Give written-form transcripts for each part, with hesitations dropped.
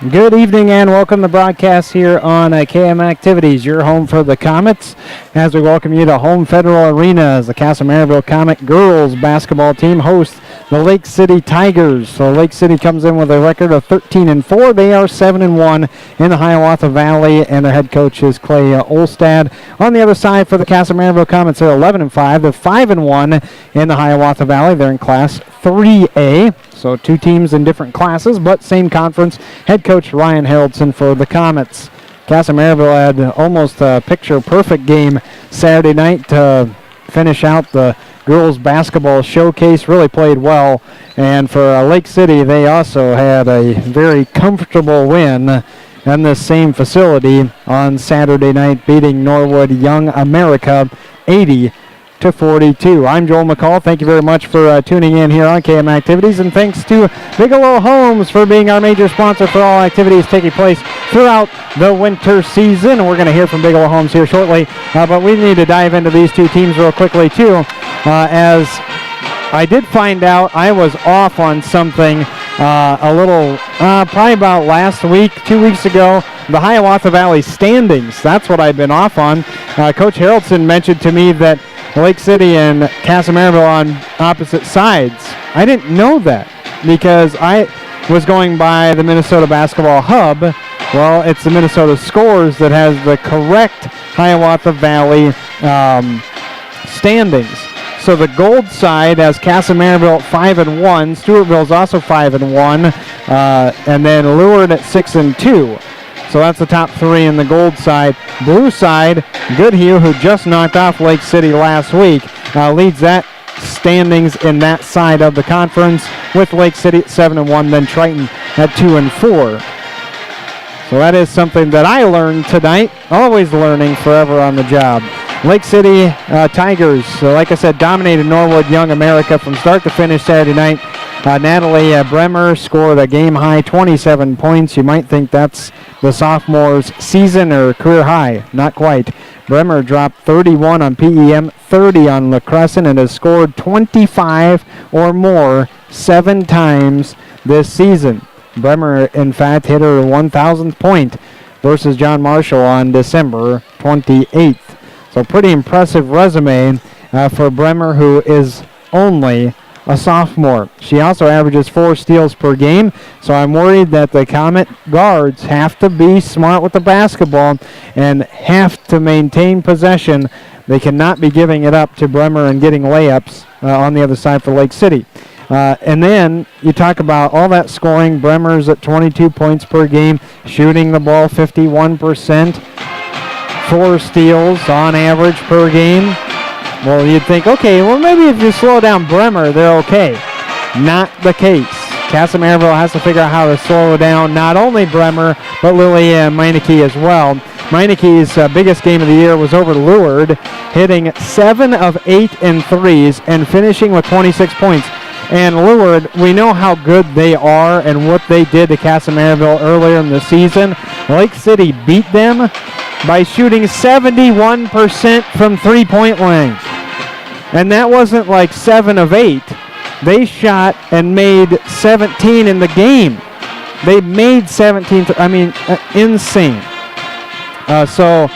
Good evening and welcome to broadcast here on KM Activities, your home for the Komets, as we welcome you to Home Federal Arena as the Kasson Komet girls basketball team hosts the Lake City Tigers. So Lake City comes in with a record of 13-4. They are 7-1 in the Hiawatha Valley, and their head coach is Clay Olstad. On the other side for the Kasson Komets, they're 11-5. They're 5-1 in the Hiawatha Valley. They're in Class 3A. So two teams in different classes, but same conference. Head coach Ryan Haraldson for the Komets. Kasson had almost a picture-perfect game Saturday night to finish out the girls basketball showcase. Really played well. And for Lake City, they also had a very comfortable win in this same facility on Saturday night, beating Norwood Young America 80-42. I'm Joel McCall. Thank you very much for tuning in here on KM Activities, and thanks to Bigelow Homes for being our major sponsor for all activities taking place throughout the winter season. We're going to hear from Bigelow Homes here shortly, but we need to dive into these two teams real quickly too, as I did find out I was off on something a little, probably about last week, 2 weeks ago. The Hiawatha Valley standings, that's what I've been off on. Coach Haraldson mentioned to me that Lake City and Kasson are on opposite sides. I didn't know that because I was going by the Minnesota Basketball Hub. Well, it's the Minnesota Scores that has the correct Hiawatha Valley standings. So the gold side has Kasson 5-1. Stewartville's also 5-1, and then Leward at 6-2. So that's the top three in the gold side. Blue side, Goodhue, who just knocked off Lake City last week, leads that standings in that side of the conference with Lake City at 7-1, then Triton at 2-4. So that is something that I learned tonight. Always learning, forever on the job. Lake City Tigers, like I said, dominated Norwood Young America from start to finish Saturday night. Natalie Bremer scored a game-high 27 points. You might think that's the sophomore's season or career high. Not quite. Bremer dropped 31 on PEM, 30 on La Crescent, and has scored 25 or more 7 times this season. Bremer, in fact, hit her 1,000th point versus John Marshall on December 28th. So pretty impressive resume for Bremer, who is only a sophomore. She also averages 4 steals per game, so I'm worried that the Komet guards have to be smart with the basketball and have to maintain possession. They cannot be giving it up to Bremer and getting layups on the other side for Lake City. And then you talk about all that scoring. Bremer's at 22 points per game, shooting the ball 51%, 4 steals on average per game. Well, you'd think, okay, well, maybe if you slow down Bremer, they're okay. Not the case. Kasson has to figure out how to slow down not only Bremer, but Lily Meineke as well. Meineke's biggest game of the year was over Leward, hitting 7 of 8 in threes and finishing with 26 points. And Leward, we know how good they are and what they did to Kasson earlier in the season. Lake City beat them by shooting 71% from three-point line. And that wasn't like 7 of 8. They shot and made 17 in the game. They made 17, insane. So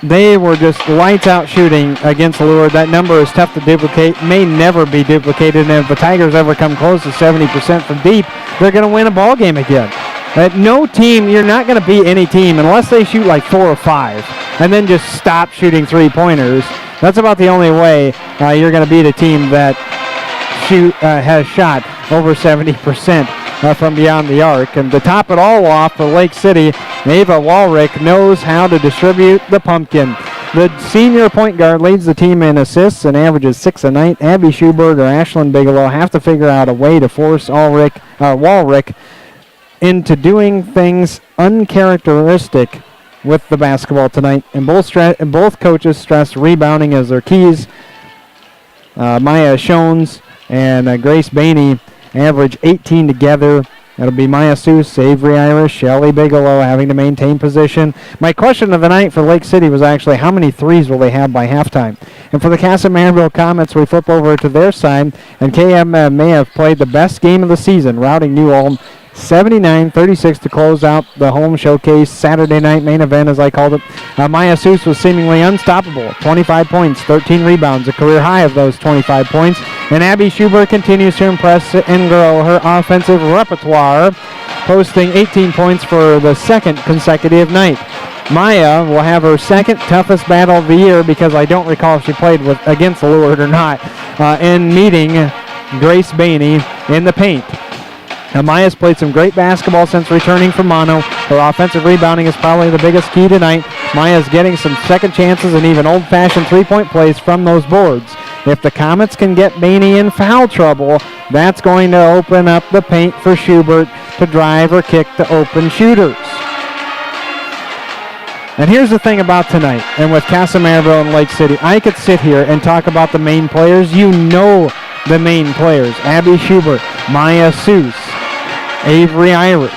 they were just lights out shooting against Leward. That number is tough to duplicate, may never be duplicated, and if the Tigers ever come close to 70% from deep, they're going to win a ball game again. No team, you're not going to beat any team unless they shoot like 4 or 5 and then just stop shooting three-pointers. That's about the only way you're going to beat a team that has shot over 70% from beyond the arc. And to top it all off for Lake City, Ava Walrick knows how to distribute the pumpkin. The senior point guard leads the team in assists and averages 6 a night. Abby Schubert or Ashlyn Bigelow have to figure out a way to force Walrick into doing things uncharacteristic with the basketball tonight. And both coaches stress rebounding as their keys. Maya Shones and Grace Bainey average 18 together. That'll be Maya Seuss, Avery Irish, Shelly Bigelow having to maintain position. My question of the night for Lake City was actually how many threes will they have by halftime? And for the Kasson Komets, we flip over to their side, and KM may have played the best game of the season, routing New Ulm 79-36 to close out the home showcase Saturday night main event, as I called it. Maya Seuss was seemingly unstoppable. 25 points, 13 rebounds, a career high of those 25 points. And Abby Schubert continues to impress and grow her offensive repertoire, posting 18 points for the second consecutive night. Maya will have her second toughest battle of the year, because I don't recall if she played against Leward or not, in meeting Grace Bainey in the paint. Maya's played some great basketball since returning from mono. Her offensive rebounding is probably the biggest key tonight. Maya's getting some second chances and even old-fashioned three-point plays from those boards. If the Komets can get Bainey in foul trouble, that's going to open up the paint for Schubert to drive or kick the open shooters. And here's the thing about tonight, and with Kasson and Lake City, I could sit here and talk about the main players. You know the main players: Abby Schubert, Maya Seuss, Avery Irish.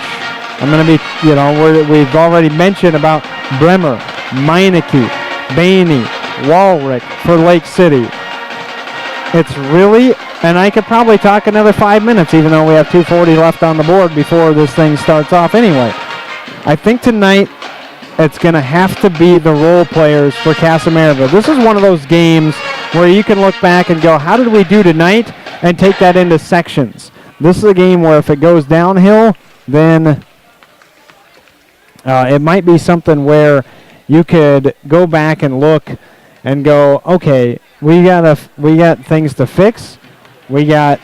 I'm going to be, we've already mentioned about Bremer, Meineke, Bainey, Walrick for Lake City. It's really, and I could probably talk another 5 minutes, even though we have 2:40 left on the board before this thing starts off anyway. I think tonight it's going to have to be the role players for Kasson. This is one of those games where you can look back and go, how did we do tonight, and take that into sections. This is a game where if it goes downhill, then it might be something where you could go back and look and go, okay, we got things to fix. We have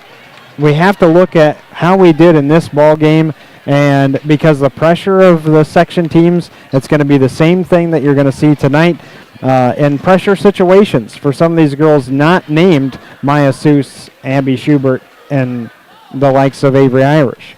to look at how we did in this ball game, and because the pressure of the section teams, it's going to be the same thing that you're going to see tonight in pressure situations for some of these girls not named Maya Seuss, Abby Schubert, and the likes of Avery Irish.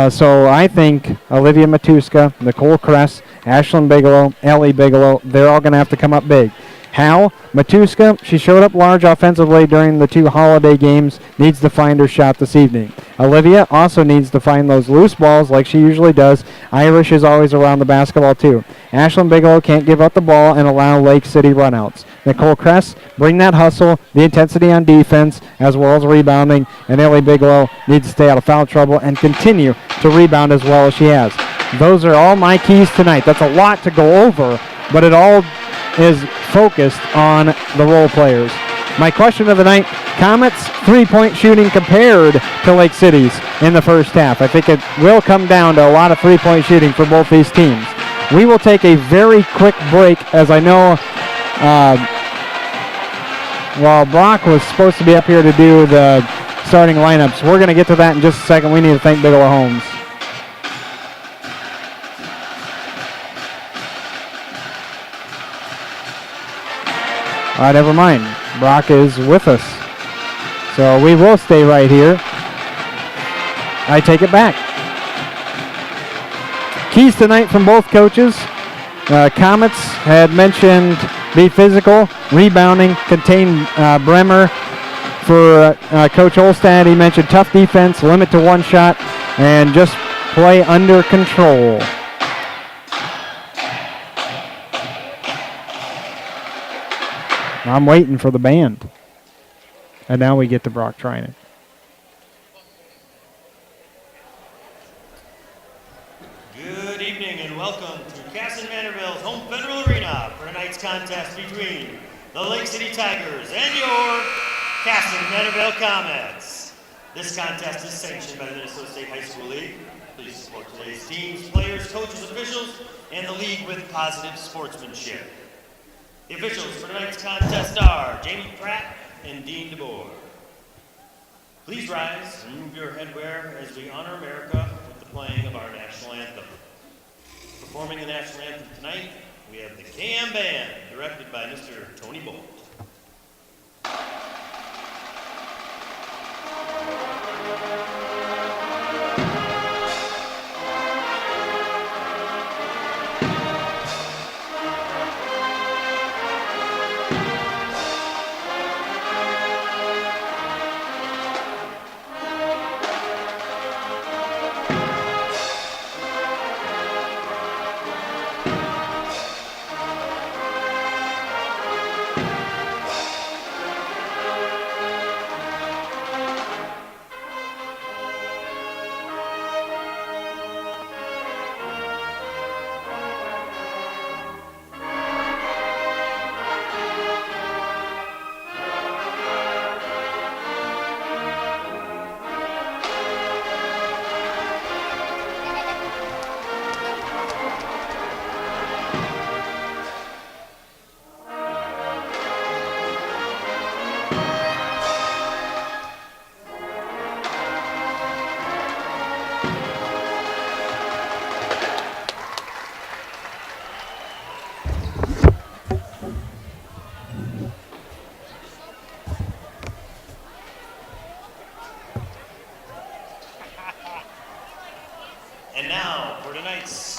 So I think Olivia Matuska, Nicole Kress, Ashlyn Bigelow, Ellie Bigelow, they're all going to have to come up big. How? Matuska, she showed up large offensively during the two holiday games, needs to find her shot this evening. Olivia also needs to find those loose balls like she usually does. Irish is always around the basketball too. Ashlyn Bigelow can't give up the ball and allow Lake City runouts. Nicole Kress, bring that hustle, the intensity on defense, as well as rebounding. And Ellie Bigelow needs to stay out of foul trouble and continue to rebound as well as she has. Those are all my keys tonight. That's a lot to go over, but it all is focused on the role players. My question of the night, Komets three-point shooting compared to Lake City's in the first half. I think it will come down to a lot of three-point shooting for both these teams. We will take a very quick break, as I know while Brock was supposed to be up here to do the starting lineups. We're going to get to that in just a second. We need to thank Bigelow Homes. Never mind. Brock is with us. So we will stay right here. I take it back. Keys tonight from both coaches. Komets had mentioned be physical, rebounding, contain Bremer. For Coach Olstad, he mentioned tough defense, limit to one shot, and just play under control. I'm waiting for the band. And now we get to Brock trying it. Good evening and welcome to Kasson Mantorville's home Federal Arena for tonight's contest between the Lake City Tigers and your Kasson Mantorville Komets. This contest is sanctioned by the Minnesota State High School League. Please support today's teams, players, coaches, officials, and the league with positive sportsmanship. The officials for tonight's contest are Jamie Pratt and Dean DeBoer. Please rise and remove your headwear as we honor America with the playing of our national anthem. Performing the national anthem tonight, we have the KM Band, directed by Mr. Tony Bolt.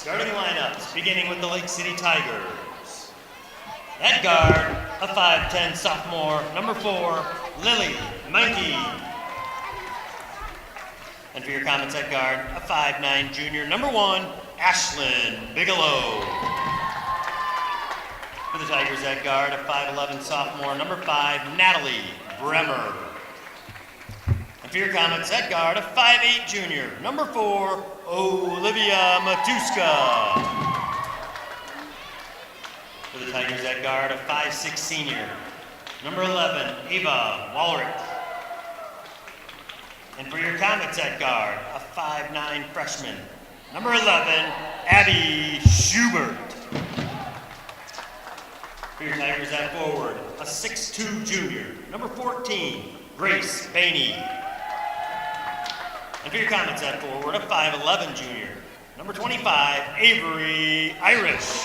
Starting lineups, beginning with the Lake City Tigers. At guard, a 5'10 sophomore, number 4, Lily Mankey. And for your Komets at guard, a 5'9 junior, number 1, Ashlyn Bigelow. For the Tigers at guard, a 5'11 sophomore, number 5, Natalie Bremer. And for your Komets at guard, a 5'8 junior, number 4, Olivia Matuska. For the Tigers at guard, a 5'6 senior, number 11, Ava Walrick. And for your Komets at guard, a 5'9 freshman, number 11, Abby Schubert. For your Tigers at forward, a 6'2 junior, number 14, Grace Bainey. And for your Komets at forward, a 5'11 junior, number 25, Avery Irish.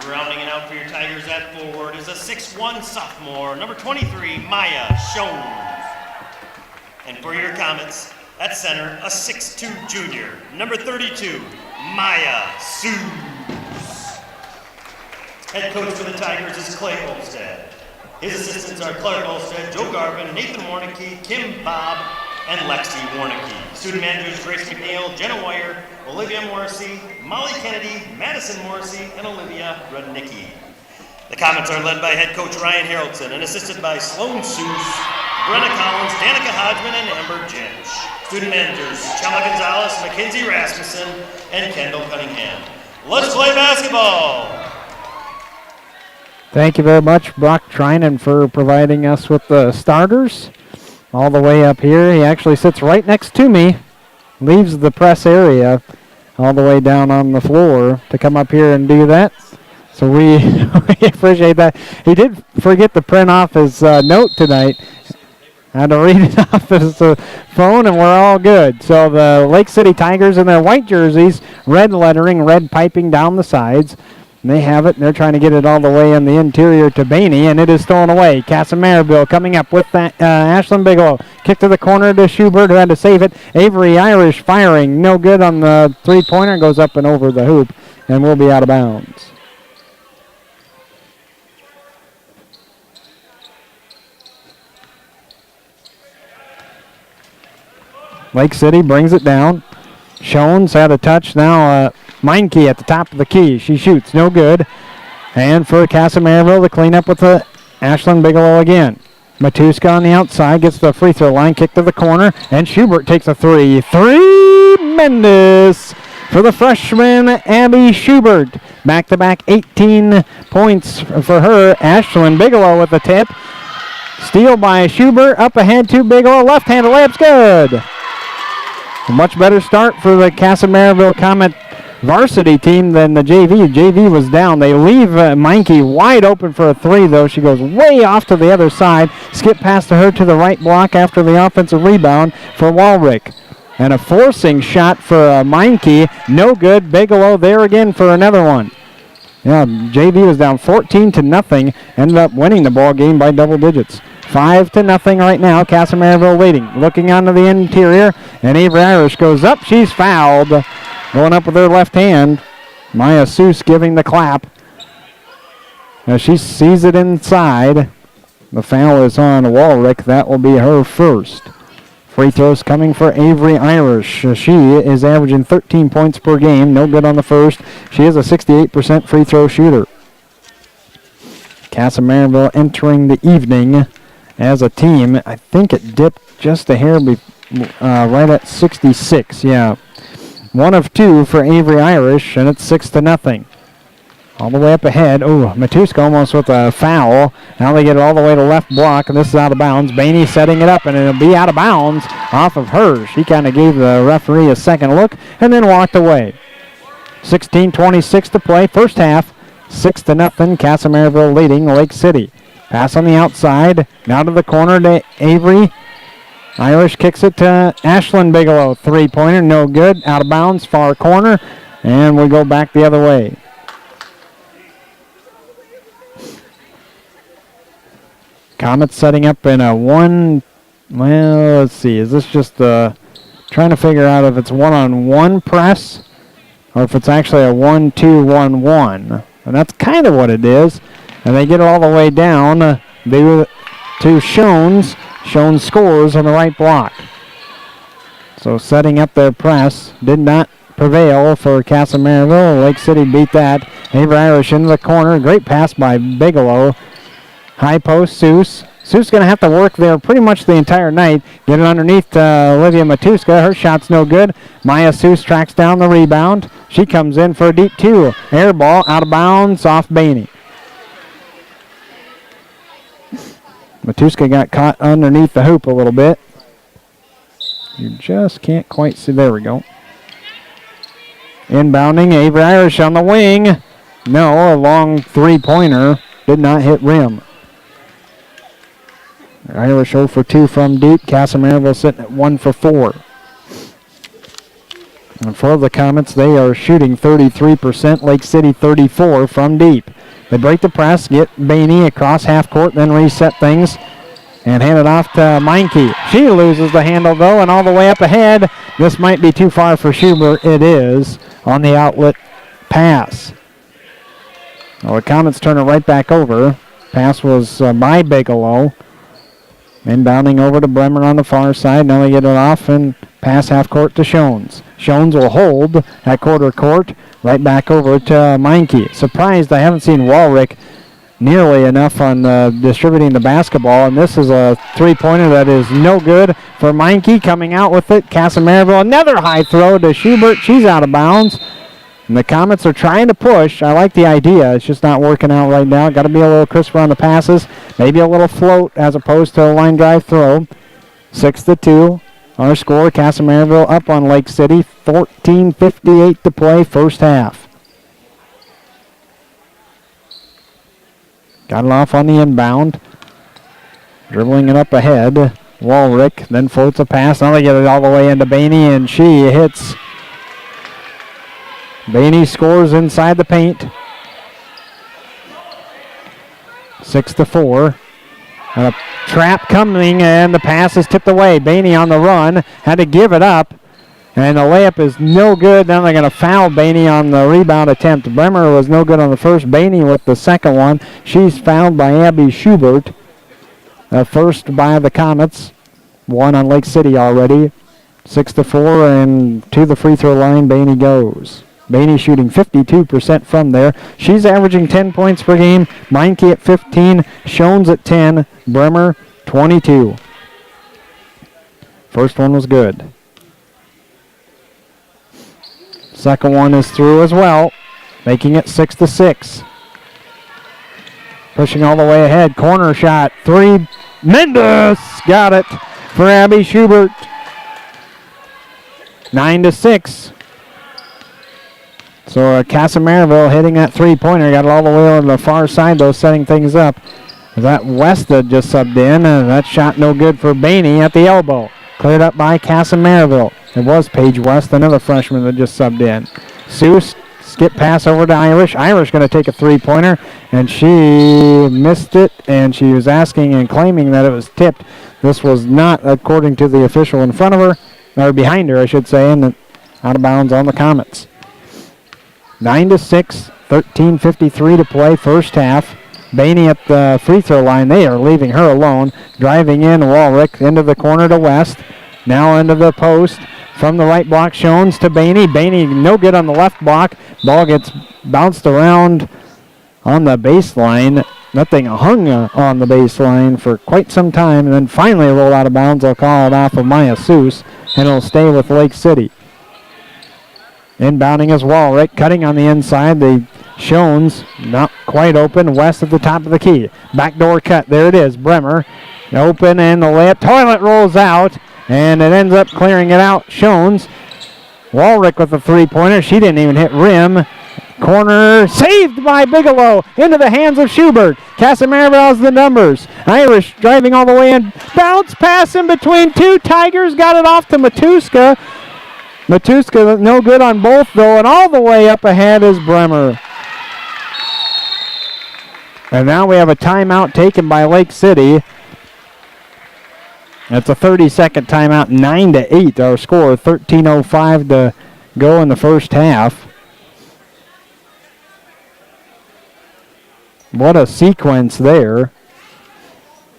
Rounding it out for your Tigers at forward is a 6'1 sophomore, number 23, Maya Shones. And for your Komets at center, a 6'2 junior, number 32, Maya Seuss. Head coach for the Tigers is Clay Olmstead. His assistants are Clark Olmstead, Joe Garvin, Nathan Warnicki, Kim Bob, and Lexi Warnicki. Student managers Grace McNeil, Jenna Wire, Olivia Morrissey, Molly Kennedy, Madison Morrissey, and Olivia Rudnicki. The Komets are led by head coach Ryan Haraldson and assisted by Sloan Seuss, Brenna Collins, Danica Hodgman, and Amber Jensch. Student managers Chama Gonzalez, Mackenzie Rasmussen, and Kendall Cunningham. Let's play basketball! Thank you very much, Brock Trinan, for providing us with the starters. All the way up here, he actually sits right next to me, leaves the press area all the way down on the floor to come up here and do that. So we, we appreciate that. He did forget to print off his note tonight. I had to read it off his phone, and we're all good. So the Lake City Tigers in their white jerseys, red lettering, red piping down the sides. And they have it, and they're trying to get it all the way in the interior to Bainey, and it is stolen away. Kasson Mantorville coming up with that. Ashlyn Bigelow. Kick to the corner to Schubert, who had to save it. Avery Irish firing. No good on the three-pointer. Goes up and over the hoop, and will be out of bounds. Lake City brings it down. Shones had a touch. Now Meinke at the top of the key. She shoots. No good. And for Kasson Mantorville to clean up with the Ashlyn Bigelow again. Matuska on the outside gets the free throw line. Kick to the corner. And Schubert takes a three. Tremendous for the freshman Abby Schubert. Back-to-back 18 points for her. Ashlyn Bigelow with the tip. Steal by Schubert. Up ahead to Bigelow. Left-handed layup's good. A much better start for the Kasson Mantorville Komet varsity team than the JV. JV was down. They leave Meinke wide open for a three, though. She goes way off to the other side. Skip pass to her to the right block after the offensive rebound for Walrick. And a forcing shot for Meinke. No good. Bigelow there again for another one. Yeah, JV was down 14-0. Ended up winning the ball game by double digits. 5-0 right now. Kasson Mantorville leading. Looking onto the interior, and Avery Irish goes up. She's fouled. Going up with her left hand. Maya Seuss giving the clap. As she sees it inside. The foul is on Walrick. That will be her first. Free throws coming for Avery Irish. She is averaging 13 points per game. No good on the first. She is a 68% free throw shooter. Kasson Mantorville entering the evening as a team. I think it dipped just a hair right at 66. Yeah. 1 of 2 for Avery Irish, and it's 6-0. All the way up ahead. Oh, Matuska almost with a foul. Now they get it all the way to left block, and this is out of bounds. Bainey setting it up, and it'll be out of bounds off of her. She kind of gave the referee a second look and then walked away. 16:26 to play, first half. 6-0, Kasson Mantorville leading Lake City. Pass on the outside, now to the corner to Avery. Irish kicks it to Ashlyn Bigelow. Three-pointer, no good. Out of bounds, far corner, and we go back the other way. Komets setting up in a one, well, let's see. Is this just trying to figure out if it's one-on-one press or if it's actually a 1-2-1-1. And that's kind of what it is. And they get it all the way down to Shones. Shones scores on the right block. So setting up their press did not prevail for Kasson Mantorville. Lake City beat that. Avery Irish into the corner. Great pass by Bigelow. High post, Seuss. Seuss going to have to work there pretty much the entire night. Get it underneath Olivia Matuska. Her shot's no good. Maya Seuss tracks down the rebound. She comes in for a deep two. Air ball out of bounds off Bainey. Matuska got caught underneath the hoop a little bit. You just can't quite see. There we go. Inbounding, Avery Irish on the wing. No, a long three-pointer. Did not hit rim. Irish 0 for 2 from deep. Kasson Mantorville sitting at 1 for 4. And for the Komets, they are shooting 33%. Lake City 34 from deep. They break the press, get Bainey across half court, then reset things and hand it off to Meinke. She loses the handle though, and all the way up ahead. This might be too far for Schubert. It is on the outlet pass. Well, the Komets turn it right back over. Pass was by Bigelow. Inbounding over to Bremer on the far side. Now they get it off and pass half court to Shones. Shones will hold at quarter court. Right back over to Meinke. Surprised I haven't seen Walrick nearly enough on distributing the basketball. And this is a three-pointer that is no good for Meinke. Coming out with it. Kasson Mantorville. Another high throw to Schubert. She's out of bounds. And the Komets are trying to push. I like the idea. It's just not working out right now. Got to be a little crisper on the passes. Maybe a little float as opposed to a line drive throw. 6-2. Our score, Kasson Mantorville up on Lake City. 14:58 to play first half. Got it off on the inbound. Dribbling it up ahead. Walrick then floats a pass. Now they get it all the way into Bainey, and she hits. Bainey scores inside the paint. 6-4. And a trap coming, and the pass is tipped away. Bainey on the run. Had to give it up. And the layup is no good. Now they're going to foul Bainey on the rebound attempt. Bremer was no good on the first. Bainey with the second one. She's fouled by Abby Schubert. First by the Komets. One on Lake City already. 6-4, and to the free throw line, Bainey goes. Bainey shooting 52% from there. She's averaging 10 points per game. Meinke at 15. Shones at 10. Bremer 22. First one was good. Second one is through as well, making it 6-6. Pushing all the way ahead. Corner shot. 3. Mendes got it for Abby Schubert. 9-6. So Kasson Mantorville hitting that three-pointer. Got it all the way on the far side, though, setting things up. That Westa just subbed in, and that shot no good for Bainey at the elbow. Cleared up by Kasson Mantorville. It was Paige West, another freshman that just subbed in. Seuss, skip pass over to Irish. Irish going to take a three-pointer, and she missed it, and she was asking and claiming that it was tipped. This was not, according to the official in front of her, or behind her, I should say, and out of bounds on the Komets. 9-6, 13:53 to play, first half. Bainey at the free throw line. They are leaving her alone. Driving in, Walrick into the corner to West. Now into the post. From the right block, Shones to Bainey. Bainey no good on the left block. Ball gets bounced around on the baseline. That thing hung on the baseline for quite some time, and then finally rolled out of bounds. I'll call it off of Maya Seuss, and it'll stay with Lake City. Inbounding is Walrick, cutting on the inside. The Shones not quite open. West at the top of the key. Backdoor cut. There it is. Bremer open, and the layup. Toilet rolls out, and it ends up clearing it out. Shones. Walrick with the three-pointer. She didn't even hit rim. Corner saved by Bigelow into the hands of Schubert. Kasson Mantorville has the numbers. Irish driving all the way in. Bounce pass in between two Tigers. Got it off to Matuska. Matuska no good on both though, and all the way up ahead is Bremer. And now we have a timeout taken by Lake City. That's a 30-second timeout, 9-8 our score, 13:05 to go in the first half. What a sequence there.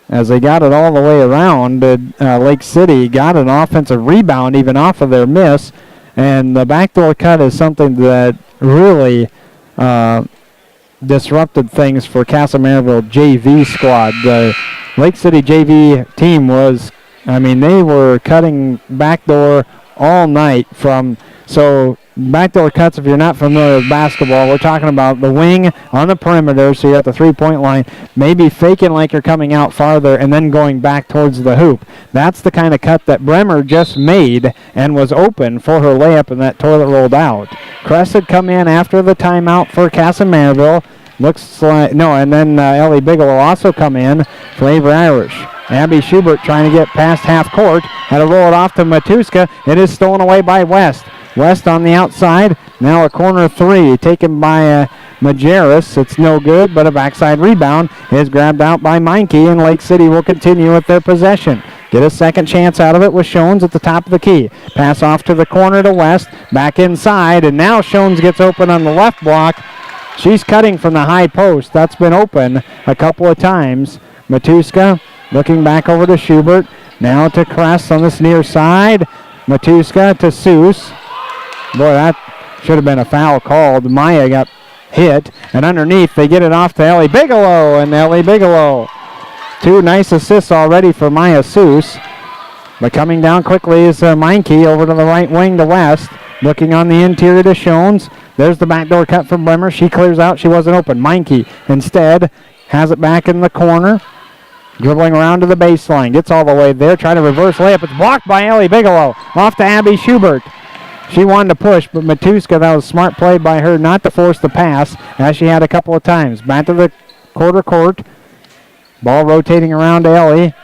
As they got it all the way around, Lake City got an offensive rebound even off of their miss. And the backdoor cut is something that really disrupted things for Kasson Mantorville JV squad. The Lake City JV team was, they were cutting backdoor all night so backdoor cuts, if you're not familiar with basketball, we're talking about the wing on the perimeter, so you're at the three-point line, maybe faking like you're coming out farther and then going back towards the hoop. That's the kind of cut that Bremer just made and was open for her layup, and that toilet rolled out. Crest had come in after the timeout for Kasson Mantorville. And then Ellie Bigelow also come in for Avery Irish. Abby Schubert trying to get past half court. Had to roll it off to Matuska. It is stolen away by West. West on the outside. Now a corner three taken by Majerus. It's no good, but a backside rebound is grabbed out by Meinke, and Lake City will continue with their possession. Get a second chance out of it with Schoens at the top of the key. Pass off to the corner to West. Back inside, and now Schoens gets open on the left block. She's cutting from the high post. That's been open a couple of times. Matuska looking back over to Schubert. Now to Kress on this near side. Matuska to Seuss. Boy, that should have been a foul called. Maya got hit. And underneath, they get it off to Ellie Bigelow. And Ellie Bigelow. Two nice assists already for Maya Seuss. But coming down quickly is Meinke over to the right wing to West. Looking on the interior to Schoens. There's the backdoor cut from Bremer. She clears out. She wasn't open. Meinke instead has it back in the corner. Dribbling around to the baseline. Gets all the way there. Trying to reverse layup. It's blocked by Ellie Bigelow. Off to Abby Schubert. She wanted to push, but Matuska, that was a smart play by her not to force the pass, as she had a couple of times. Back to the quarter court. Ball rotating around to Ellie.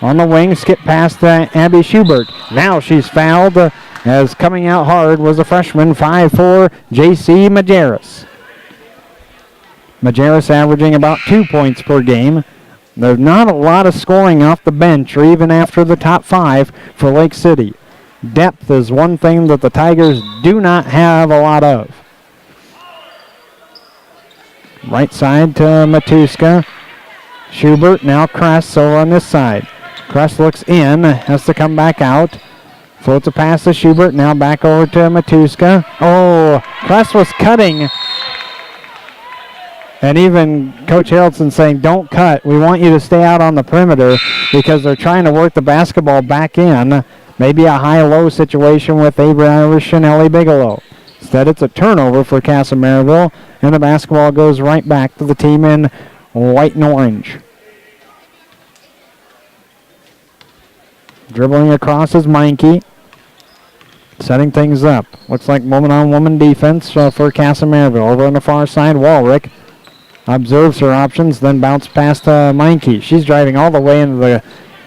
On the wing, skip past Abby Schubert. Now she's fouled, as coming out hard was a freshman, 5'4", J.C. Majerus. Majerus averaging about 2 points per game. There's not a lot of scoring off the bench or even after the top five for Lake City. Depth is one thing that the Tigers do not have a lot of. Right side to Matuska. Schubert, now Kress over on this side. Kress looks in, has to come back out. Floats a pass to Schubert, now back over to Matuska. Oh, Kress was cutting. And even Coach Harrelson saying, don't cut. We want you to stay out on the perimeter because they're trying to work the basketball back in. Maybe a high-low situation with Avery Irish and Ellie Bigelow. Instead, it's a turnover for Kasson Mantorville, and the basketball goes right back to the team in white and orange. Dribbling across is Meinke. Setting things up. Looks like woman-on-woman defense for Kasson Mantorville. Over on the far side, Walrick observes her options, then bounce past Meinke. She's driving all the way into the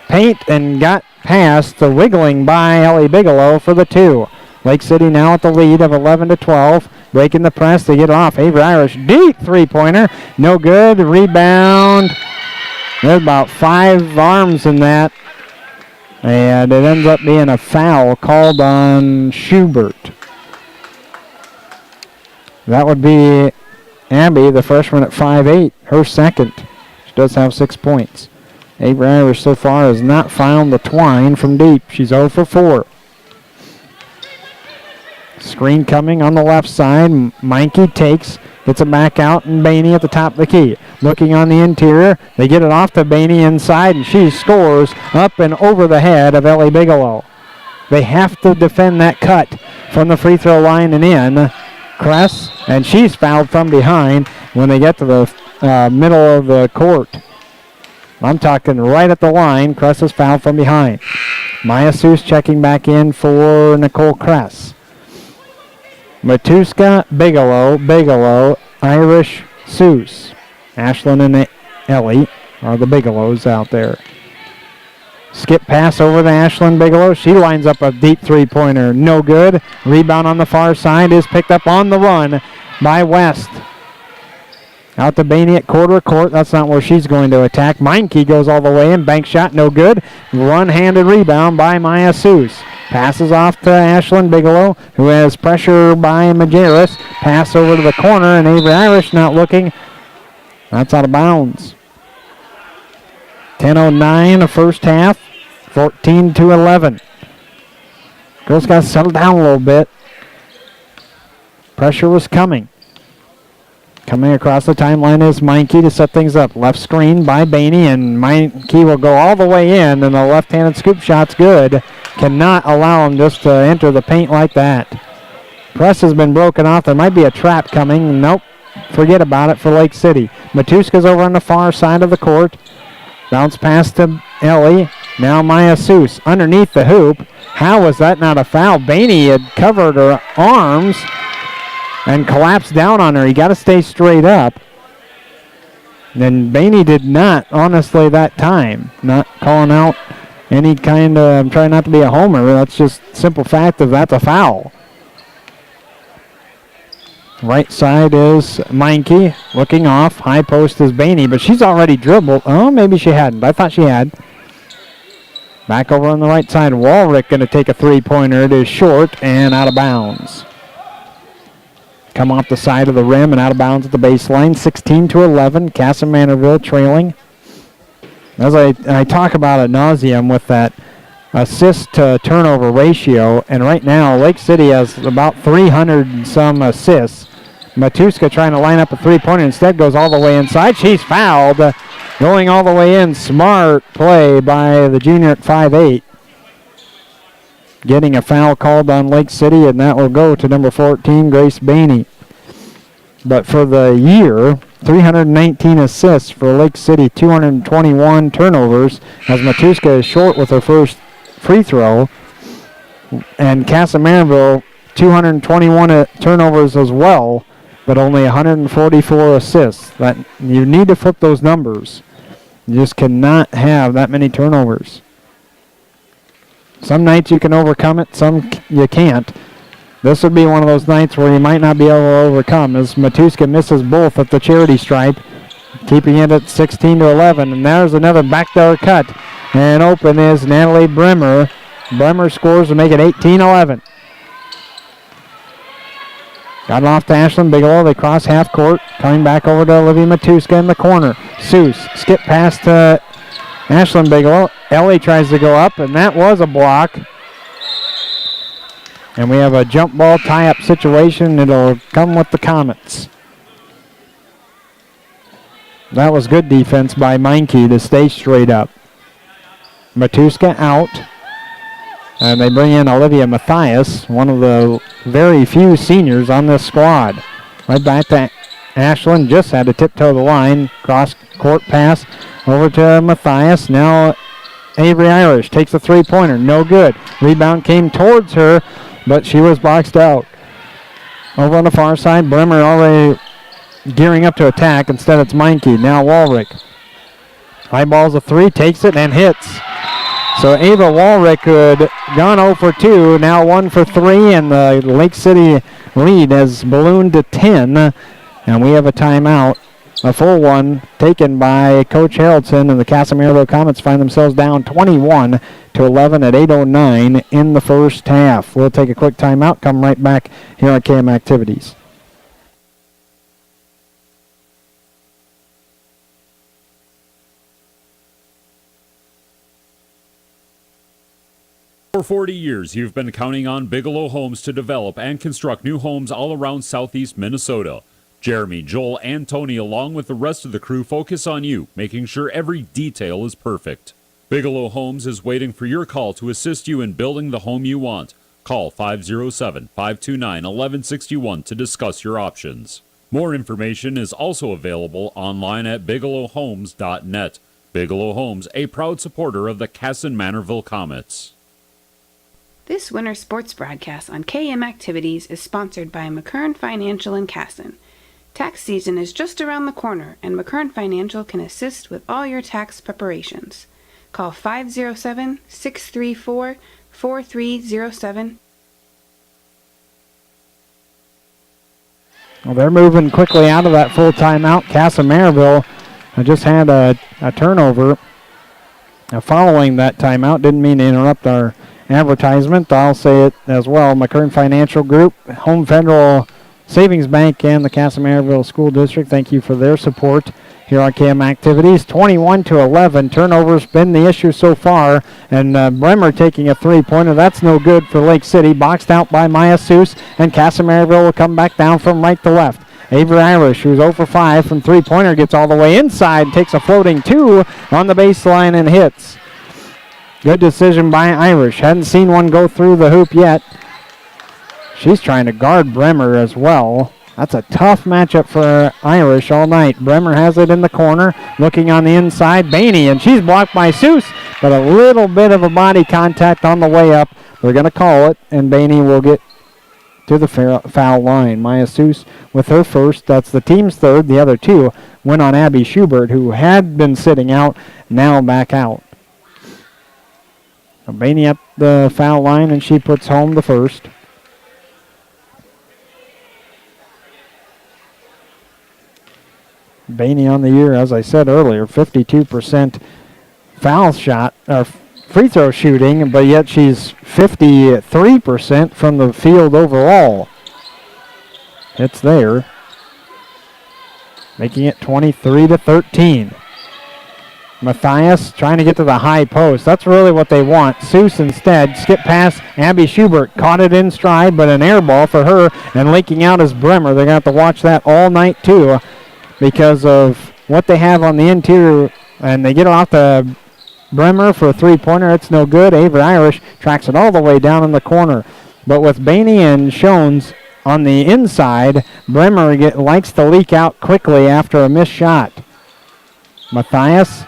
paint and got past the wiggling by Ellie Bigelow for the two. Lake City now at the lead of 11-12. Breaking the press, they get off. Avery Irish, deep three-pointer. No good. Rebound. There's about 5 arms in that. And it ends up being a foul called on Schubert. That would be Abby, the freshman at 5'8", her second. She does have 6 points. Avery Irish so far has not found the twine from deep. She's 0 for 4. Screen coming on the left side. Meinke takes, gets it back out, and Bainey at the top of the key. Looking on the interior, they get it off to Bainey inside, and she scores up and over the head of Ellie Bigelow. They have to defend that cut from the free throw line and in. Kress, and she's fouled from behind when they get to the middle of the court. I'm talking right at the line. Kress is fouled from behind. Maya Seuss checking back in for Nicole Kress. Matuska, Bigelow, Irish, Seuss. Ashlyn and Ellie are the Bigelows out there. Skip pass over to Ashlyn Bigelow. She lines up a deep three-pointer. No good. Rebound on the far side is picked up on the run by West. Out to Bainey at quarter court. That's not where she's going to attack. Meinke goes all the way in. Bank shot, no good. One-handed rebound by Maya Seuss. Passes off to Ashlyn Bigelow, who has pressure by Majerus. Pass over to the corner, and Avery Irish not looking. That's out of bounds. 10:09 the first half, 14-11. Girls got to settle down a little bit. Pressure was coming. Coming across the timeline is Meinke to set things up. Left screen by Baney, and Meinke will go all the way in, and the left-handed scoop shot's good. Cannot allow him just to enter the paint like that. Press has been broken off. There might be a trap coming. Nope. Forget about it for Lake City. Matuska's over on the far side of the court. Bounce pass to Ellie. Now Maya Seuss underneath the hoop. How was that not a foul? Baney had covered her arms and collapsed down on her. You got to stay straight up. And Baney did not, honestly, that time. Not calling out any kind of, I'm trying not to be a homer. That's just simple fact of that's a foul. Right side is Meinke looking off. High post is Baney, but she's already dribbled. Oh, maybe she hadn't. I thought she had. Back over on the right side. Walrick going to take a three-pointer. It is short and out of bounds. Come off the side of the rim and out of bounds at the baseline. 16-11. Kasson Mantorville trailing. As I talk about ad nauseum with that assist to turnover ratio, and right now Lake City has about 300 and some assists. Matuska trying to line up a three-pointer, instead goes all the way inside. She's fouled, going all the way in. Smart play by the junior at 5'8". Getting a foul called on Lake City, and that will go to number 14, Grace Baney. But for the year, 319 assists for Lake City, 221 turnovers, as Matuska is short with her first free throw. And Kasson Mantorville, 221 turnovers as well, but only 144 assists. That you need to flip those numbers. You just cannot have that many turnovers. Some nights you can overcome it, some you can't. This would be one of those nights where you might not be able to overcome, as Matuska misses both at the charity stripe, keeping it at 16-11. And there's another backdoor cut. And open is Natalie Bremer. Bremer scores to make it 18-11. Got it off to Ashlyn Bigelow. They cross half court. Coming back over to Olivia Matuska in the corner. Seuss, skip pass to Ashlyn Bigelow. Ellie tries to go up, and that was a block. And we have a jump ball tie-up situation. It'll come with the Komets. That was good defense by Meinke to stay straight up. Matuska out. And they bring in Olivia Mathias, one of the very few seniors on this squad. Right back to Ashlyn, just had to tiptoe the line. Cross-court pass over to Mathias. Now Avery Irish takes a three-pointer. No good. Rebound came towards her, but she was boxed out. Over on the far side, Bremer already gearing up to attack. Instead, it's Meinke. Now Walrick. High balls a three, takes it, and hits. So Ava Walrick had gone 0 for 2, now 1 for 3, and the Lake City lead has ballooned to 10. And we have a timeout, a full one, taken by Coach Haraldson, and the Kasson Mantorville Komets find themselves down 21-11 at 8:09 in the first half. We'll take a quick timeout, come right back here on KM Activities. For 40 years, you've been counting on Bigelow Homes to develop and construct new homes all around southeast Minnesota. Jeremy, Joel, and Tony, along with the rest of the crew, focus on you, making sure every detail is perfect. Bigelow Homes is waiting for your call to assist you in building the home you want. Call 507-529-1161 to discuss your options. More information is also available online at bigelowhomes.net. Bigelow Homes, a proud supporter of the Kasson Mantorville Komets. This winter sports broadcast on KM Activities is sponsored by McKern Financial in Kasson. Tax season is just around the corner, and McKern Financial can assist with all your tax preparations. Call 507-634-4307. Well, they're moving quickly out of that full timeout. Kasson Mantorville just had a turnover. Now, following that timeout, didn't mean to interrupt our advertisement. I'll say it as well. McKern Financial Group, Home Federal Savings Bank, and the Kasson Mantorville School District, thank you for their support here on KM Activities. 21-11. Turnovers been the issue so far. And Bremer taking a three-pointer. That's no good for Lake City. Boxed out by Maya Seuss. And Kasson will come back down from right to left. Avery Irish, who's 0 for 5 from three-pointer, gets all the way inside, takes a floating two on the baseline and hits. Good decision by Irish. Hadn't seen one go through the hoop yet. She's trying to guard Bremer as well. That's a tough matchup for Irish all night. Bremer has it in the corner, looking on the inside. Bainey, and she's blocked by Seuss, but a little bit of a body contact on the way up. They're going to call it, and Bainey will get to the foul line. Maya Seuss with her first. That's the team's third. The other two went on Abby Schubert, who had been sitting out, now back out. Bainey at the foul line, and she puts home the first. Bainey on the year, as I said earlier, 52% foul shot, free throw shooting, but yet she's 53% from the field overall. It's there, making it 23-13. Matthias trying to get to the high post. That's really what they want. Seuss instead, skip past Abby Schubert, caught it in stride, but an air ball for her, and leaking out is Bremer. They're going to have to watch that all night too because of what they have on the interior, and they get it off to Bremer for a three-pointer. It's no good. Avery Irish tracks it all the way down in the corner. But with Bainey and Shones on the inside, Bremer likes to leak out quickly after a missed shot. Matthias,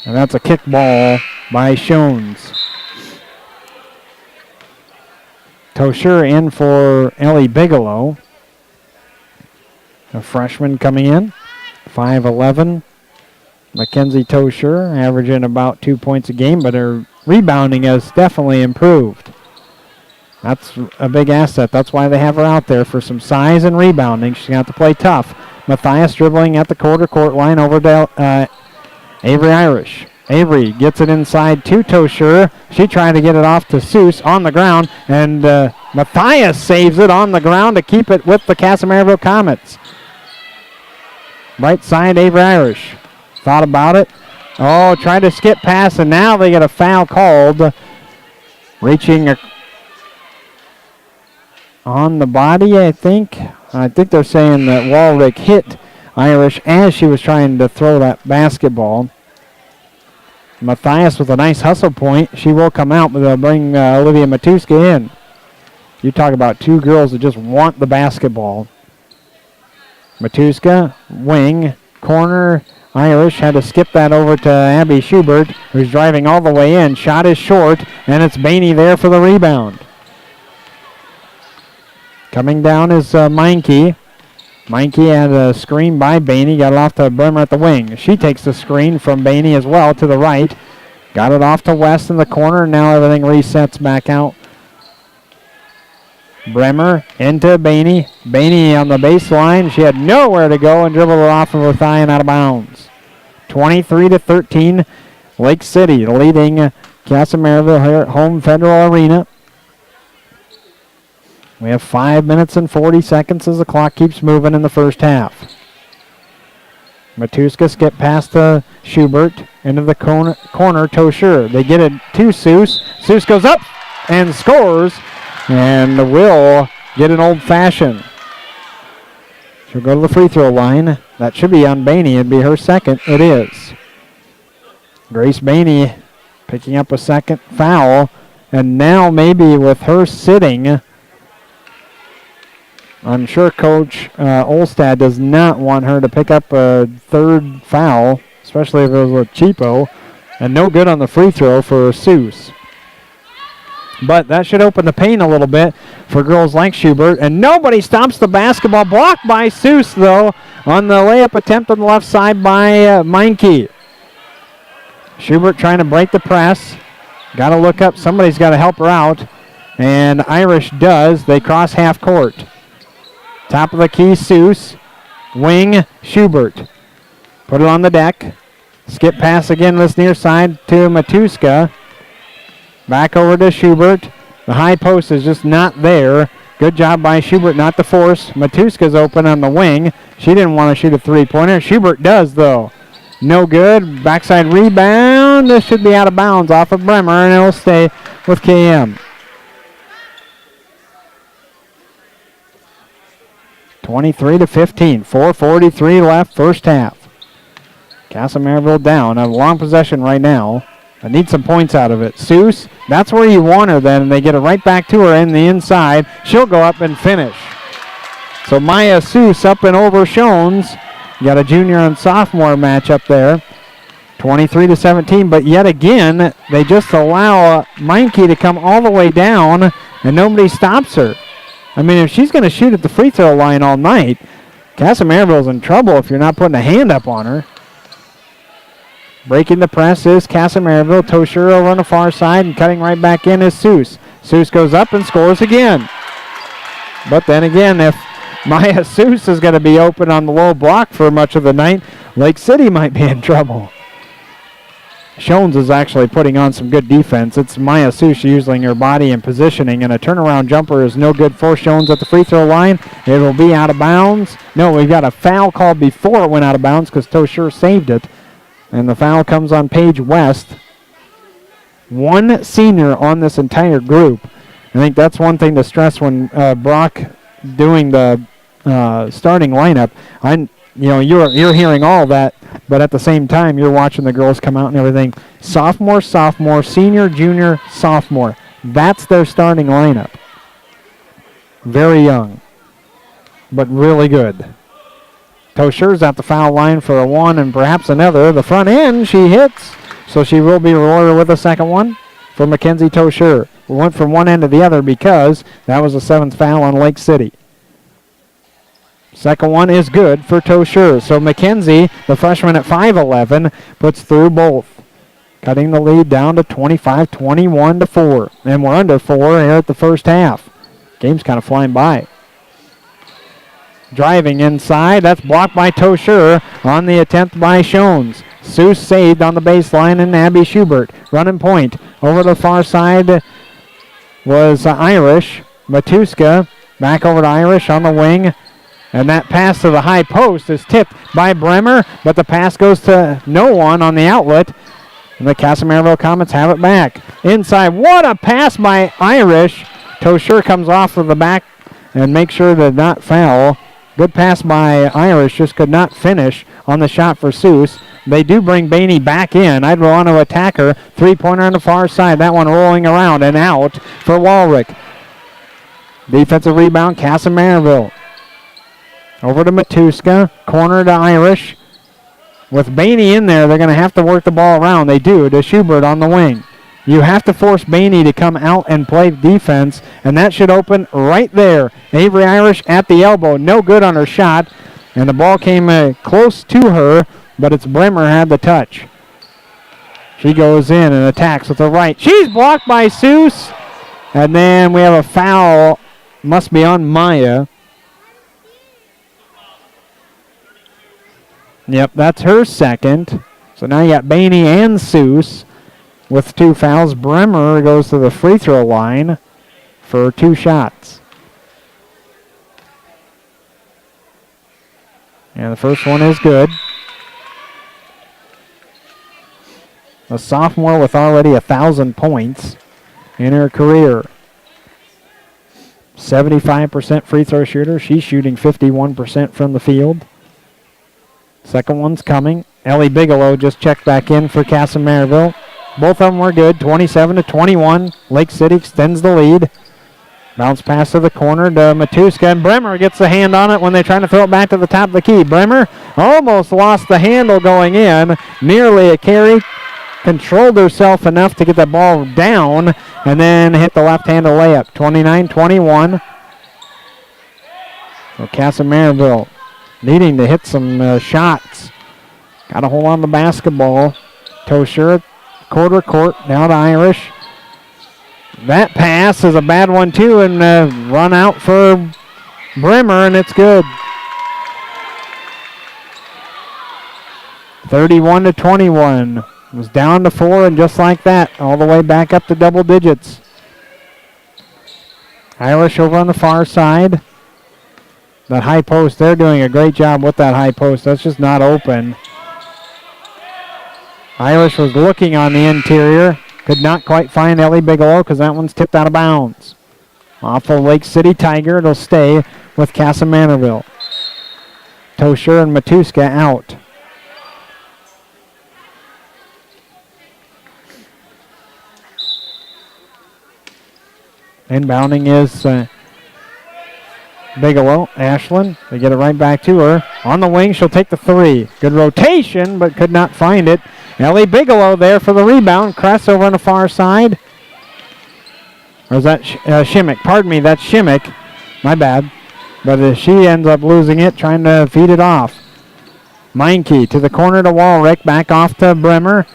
and that's a kick ball by Shones. Tosher in for Ellie Bigelow. A freshman coming in, 5'11". Mackenzie Tosher averaging about 2 points a game, but her rebounding has definitely improved. That's a big asset. That's why they have her out there, for some size and rebounding. She's going to have to play tough. Matthias dribbling at the quarter court line over to Avery Irish. Avery gets it inside to Tosher. She tried to get it off to Seuss on the ground, and Matthias saves it on the ground to keep it with the Kasson Komets. Right side, Avery Irish. Thought about it. Oh, tried to skip past, and now they get a foul called. Reaching on the body, I think. I think they're saying that Walrick hit Irish as she was trying to throw that basketball. Matthias with a nice hustle point. She will come out, but they'll bring Olivia Matuska in. You talk about two girls that just want the basketball. Matuska, wing, corner. Irish had to skip that over to Abby Schubert, who's driving all the way in. Shot is short, and it's Bainey there for the rebound. Coming down is Meinke. Meinke had a screen by Bainey, got it off to Bremer at the wing. She takes the screen from Bainey as well to the right. Got it off to West in the corner, now everything resets back out. Bremer into Bainey. Bainey on the baseline. She had nowhere to go and dribbled it off of her thigh and out of bounds. 23-13, Lake City leading Kasson here at home Federal Arena. We have 5 minutes and 40 seconds as the clock keeps moving in the first half. Matuska skip past Schubert into the corner Tosher. They get it to Seuss. Seuss goes up and scores, and will get an old-fashioned. She'll go to the free throw line. That should be on Bainey. It'd be her second. It is. Grace Bainey picking up a second foul, and now maybe with her sitting, I'm sure Coach Olstad does not want her to pick up a third foul, especially if it was with cheapo, and no good on the free throw for Seuss. But that should open the paint a little bit for girls like Schubert, and nobody stops the basketball. Blocked by Seuss, though, on the layup attempt on the left side by Meinke. Schubert trying to break the press. Got to look up. Somebody's got to help her out, and Irish does. They cross half court. Top of the key, Seuss. Wing, Schubert. Put it on the deck. Skip pass again this near side to Matuska. Back over to Schubert. The high post is just not there. Good job by Schubert not to force. Matuska's open on the wing. She didn't want to shoot a three-pointer. Schubert does, though. No good. Backside rebound. This should be out of bounds off of Bremer, and it'll stay with KM. 23-15. 4:43 left, first half. Kasson Mantorville down. A long possession right now. I need some points out of it. Seuss, that's where you want her then, and they get it right back to her in the inside. She'll go up and finish. So Maya Seuss up and over Shones. You got a junior and sophomore match up there. 23-17, but yet again, they just allow Meinke to come all the way down, and nobody stops her. I mean, if she's going to shoot at the free throw line all night, Kasson Mantorville's in trouble if you're not putting a hand up on her. Breaking the press is Kasson Mantorville. Tosher over on the far side, and cutting right back in is Seuss. Seuss goes up and scores again. But then again, if Maya Seuss is going to be open on the low block for much of the night, Lake City might be in trouble. Shones is actually putting on some good defense. It's Maya Seuss using her body and positioning, and a turnaround jumper is no good for Shones at the free throw line. It will be out of bounds. No, we've got a foul called before it went out of bounds because Tosher saved it. And the foul comes on Paige West. One senior on this entire group. I think that's one thing to stress when Brock doing the starting lineup. You're hearing all that, but at the same time, you're watching the girls come out and everything. Sophomore, senior, junior, sophomore. That's their starting lineup. Very young, but really good. Tosher's at the foul line for a one and perhaps another. The front end, she hits, so she will be rewarded with a second one for Mackenzie Tosher. We went from one end to the other because that was the seventh foul on Lake City. Second one is good for Tosher. So Mackenzie, the freshman at 5'11", puts through both, cutting the lead down to 25-21-4. And we're under 4 here at the first half. Game's kind of flying by. Driving inside, that's blocked by Tosher on the attempt by Shones. Seuss saved on the baseline, and Abby Schubert running point. Over the far side was Irish. Matuska back over to Irish on the wing. And that pass to the high post is tipped by Bremer, but the pass goes to no one on the outlet. And the Kasson Mantorville Komets have it back. Inside, what a pass by Irish. Tosher comes off of the back and makes sure to not foul. Good pass by Irish, just could not finish on the shot for Seuss. They do bring Bainey back in. I'd want to attack her. Three-pointer on the far side. That one rolling around and out for Walrick. Defensive rebound, Kasson Mantorville. Over to Matuska. Corner to Irish. With Bainey in there, they're going to have to work the ball around. They do to Schubert on the wing. You have to force Bainey to come out and play defense, and that should open right there. Avery Irish at the elbow. No good on her shot, and the ball came close to her, but it's Bremer had the touch. She goes in and attacks with the right. She's blocked by Seuss, and then we have a foul. Must be on Maya. Yep, that's her second. So now you got Bainey and Seuss with two fouls. Bremer goes to the free throw line for two shots. And the first one is good. A sophomore with already 1,000 points in her career. 75% free throw shooter. She's shooting 51% from the field. Second one's coming. Ellie Bigelow just checked back in for Kasson Mantorville. Both of them were good, 27-21. Lake City extends the lead. Bounce pass to the corner to Matuska, and Bremer gets the hand on it when they're trying to throw it back to the top of the key. Bremer almost lost the handle going in. Nearly a carry. Controlled herself enough to get the ball down, and then hit the left-handed layup. 29-21. So Kasson Mantorville needing to hit some shots. Got to hold on the basketball. Tosher, quarter court, down to Irish. That pass is a bad one too, and run out for Bremer, and it's good. 31-21. It was down to 4, and just like that, all the way back up to double digits. Irish over on the far side. That high post, they're doing a great job with that high post. That's just not open. Irish was looking on the interior. Could not quite find Ellie Bigelow because that one's tipped out of bounds. Off of Lake City Tiger, it'll stay with Kasson Mantorville. Tosher and Matuska out. Inbounding is Bigelow. Ashlyn, they get it right back to her. On the wing, she'll take the three. Good rotation, but could not find it. Ellie Bigelow there for the rebound. Kress over on the far side. Or is that Shimmick? Pardon me, that's Shimmick. My bad. But she ends up losing it, trying to feed it off. Meinke to the corner to Walrick. Back off to Bremer.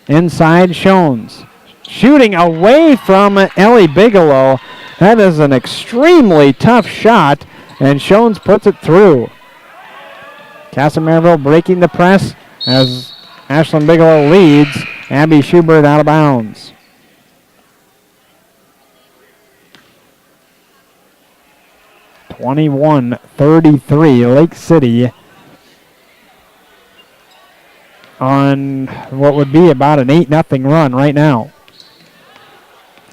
Inside, Shones. Shooting away from Ellie Bigelow. That is an extremely tough shot, and Shones puts it through. Kasson Mantorville breaking the press as Ashlyn Bigelow leads. Abby Schubert out of bounds. (21-33) Lake City on what would be about an 8-0 run right now.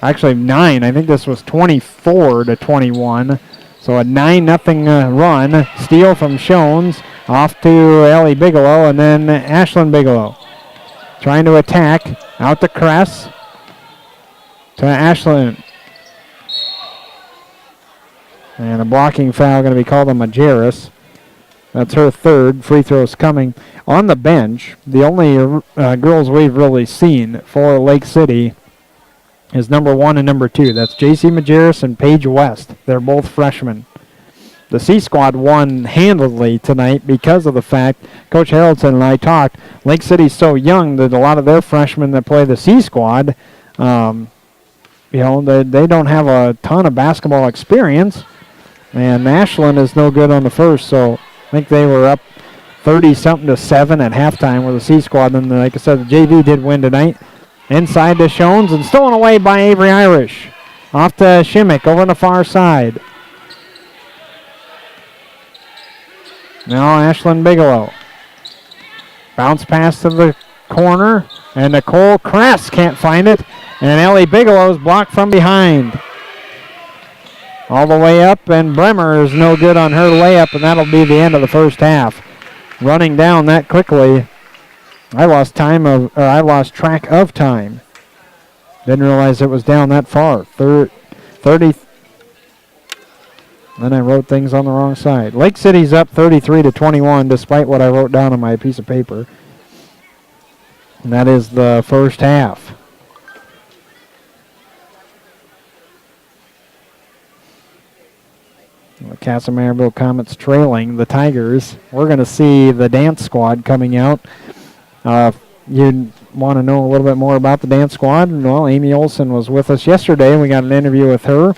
Actually 9. I think this was 24-21. So a 9-0 run. Steal from Shones. Off to Ellie Bigelow and then Ashlyn Bigelow. Trying to attack. Out to Kress. To Ashlyn. And a blocking foul going to be called on Majerus. That's her third. Free throws coming. On the bench, the only girls we've really seen for Lake City is number 1 and number 2. That's J.C. Majerus and Paige West. They're both freshmen. The C squad won handily tonight because of the fact, Coach Haraldson and I talked, Lake City's so young that a lot of their freshmen that play the C squad, they don't have a ton of basketball experience. And Ashland is no good on the first, so I think they were up 30-something to 7 at halftime with the C squad. And like I said, the JV did win tonight. Inside to Shones and stolen away by Avery Irish. Off to Shimmick over on the far side. Now Ashlyn Bigelow. Bounce pass to the corner. And Nicole Kress can't find it. And Ellie Bigelow is blocked from behind. All the way up, and Bremer is no good on her layup, and that'll be the end of the first half. Running down that quickly. I lost track of time. Didn't realize it was down that far. 30. Then I wrote things on the wrong side. Lake City's up 33-21, despite what I wrote down on my piece of paper. And that is the first half. The Kasson Mantorville Komets trailing the Tigers. We're going to see the dance squad coming out. You want to know a little bit more about the dance squad? Well, Amy Olson was with us yesterday. We got an interview with her.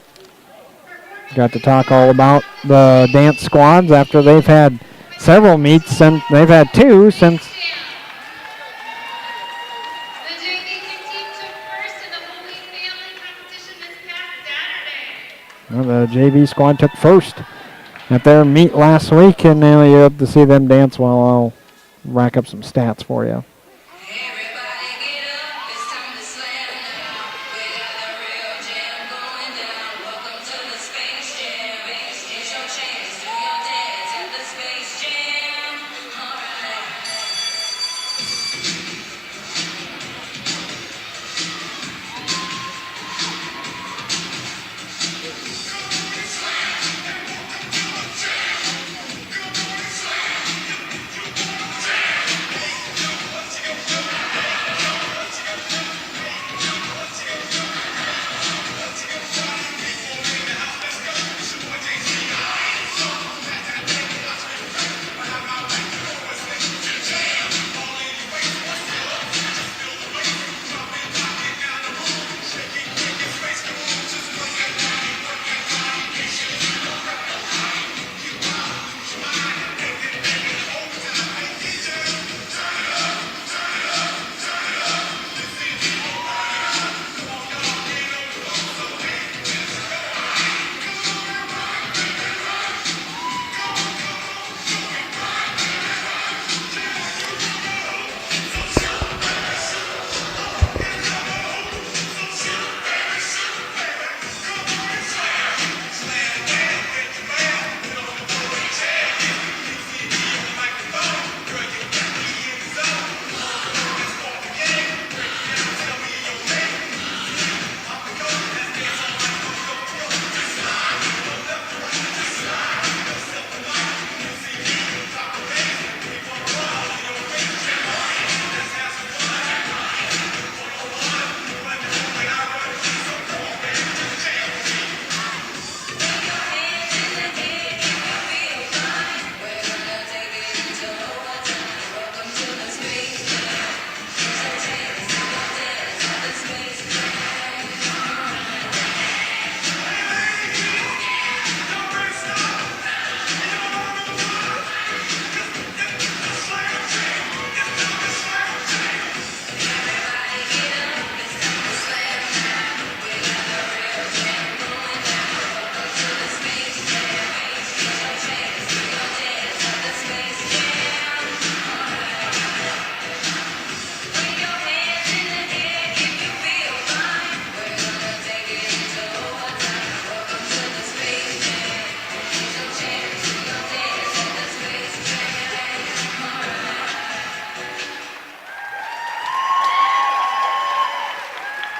Got to talk all about the dance squads after they've had several meets, and they've had 2 since. The JV team took first in the Holy Family competition this past Saturday. Well, the JV squad took first at their meet last week, and now you have to see them dance while I'll rack up some stats for you. Everybody get up, it's time to slam now. We got the real jam going down. Welcome to the Space Jam. Get your chance, do your dance at the Space Jam. Alright.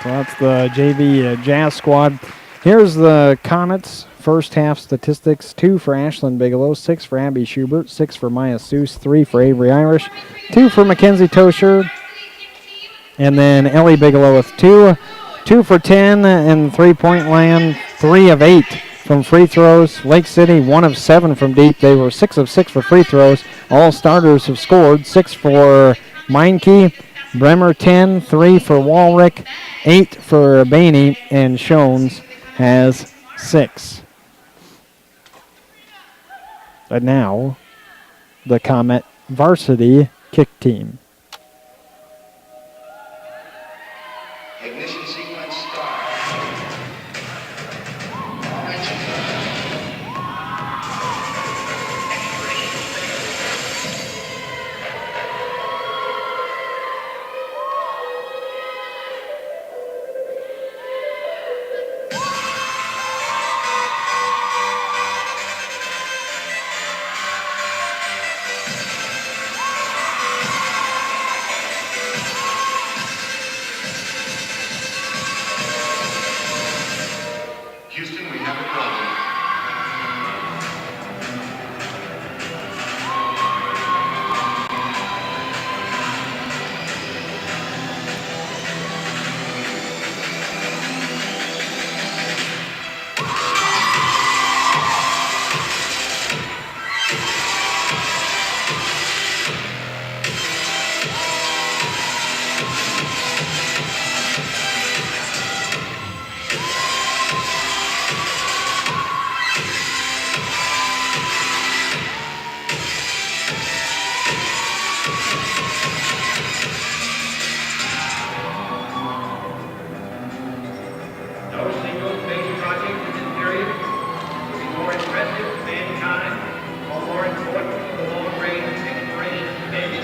So that's the JV Jazz squad. Here's the Komets first half statistics. 2 for Ashlyn Bigelow, 6 for Abby Schubert, 6 for Maya Seuss, 3 for Avery Irish, 2 for Mackenzie Tosher, and then Ellie Bigelow with 2. 2 for 10 in three-point land, 3 of 8 from free throws. Lake City, 1 of 7 from deep. They were 6 of 6 for free throws. All starters have scored. 6 for Meinke, Bremer 10, 3 for Walrick, 8 for Bainey, and Shones has 6. And now, the Komet varsity kick team. Ignition sequence start. Houston, we have a problem. No single major project in this period will be more impressive to mankind or more important to the long-range exploration of space.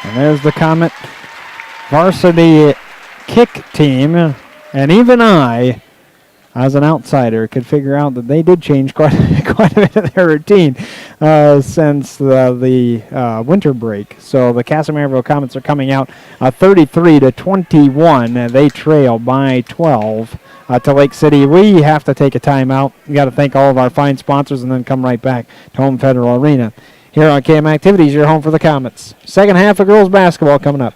And there's the Komet varsity kick team. And even I, as an outsider, could figure out that they did change quite a bit of their routine since the winter break. So the Kasson Mantorville Komets are coming out 33-21. They trail by 12 to Lake City. We have to take a timeout. We got to thank all of our fine sponsors and then come right back to Home Federal Arena. Here on KM Activities, your home for the Komets. Second half of girls basketball coming up.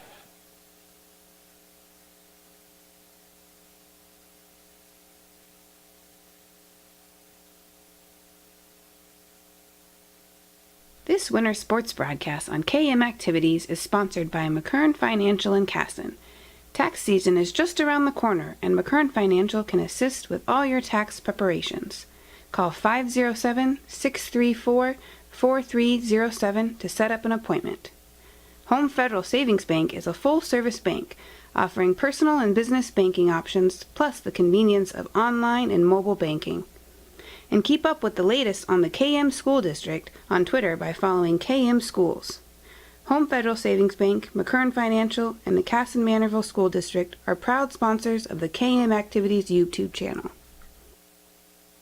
This winter sports broadcast on KM Activities is sponsored by McKern Financial in Kasson. Tax season is just around the corner, and McKern Financial can assist with all your tax preparations. Call 507-634-4307 to set up an appointment. Home Federal Savings Bank is a full-service bank offering personal and business banking options plus the convenience of online and mobile banking. And keep up with the latest on the KM School District on Twitter by following KM Schools. Home Federal Savings Bank, McKern Financial, and the Kasson Mantorville School District are proud sponsors of the KM Activities YouTube channel.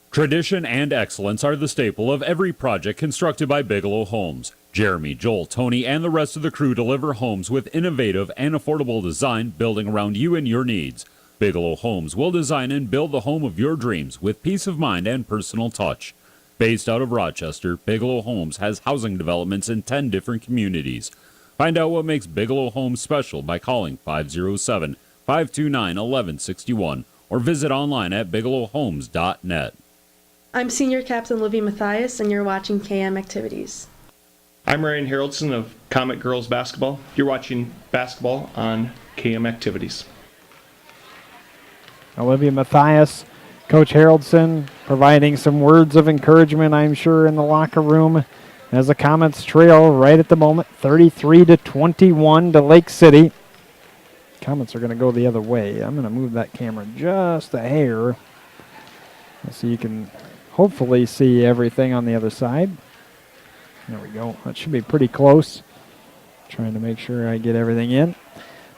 Tradition and excellence are the staple of every project constructed by Bigelow Homes. Jeremy, Joel, Tony, and the rest of the crew deliver homes with innovative and affordable design, building around you and your needs. Bigelow Homes will design and build the home of your dreams with peace of mind and personal touch. Based out of Rochester, Bigelow Homes has housing developments in 10 different communities. Find out what makes Bigelow Homes special by calling 507-529-1161 or visit online at bigelowhomes.net. I'm Senior Captain Livy Mathias, and you're watching KM Activities. I'm Ryan Haroldson of Comet Girls Basketball. You're watching basketball on KM Activities. Olivia Mathias, Coach Haroldson providing some words of encouragement, I'm sure, in the locker room as the Komets trail right at the moment, 33-21 to Lake City. Komets are going to go the other way. I'm going to move that camera just a hair so you can hopefully see everything on the other side. There we go. That should be pretty close. Trying to make sure I get everything in.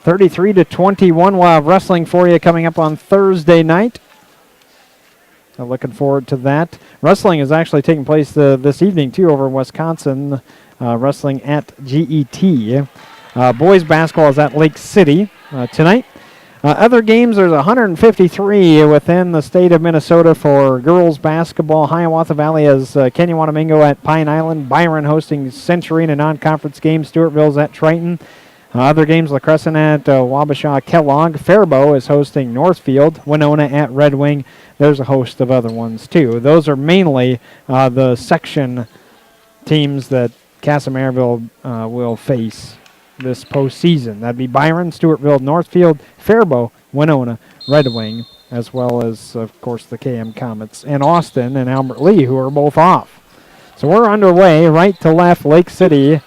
33-21. We'll have wrestling for you coming up on Thursday night. So looking forward to that. Wrestling is actually taking place this evening, too, over in Wisconsin. Wrestling at GET. Boys basketball is at Lake City tonight. Other games, there's 153 within the state of Minnesota for girls basketball. Hiawatha Valley has Kennewamingo at Pine Island. Byron hosting Century in a non-conference game. Stewartville's at Triton. Other games, La Crescent at Wabasha Kellogg. Faribault is hosting Northfield. Winona at Red Wing. There's a host of other ones, too. Those are mainly the section teams that Kasson will face this postseason. That'd be Byron, Stewartville, Northfield, Faribault, Winona, Red Wing, as well as, of course, the KM Komets, and Austin and Albert Lee, who are both off. So we're underway, right to left. Lake City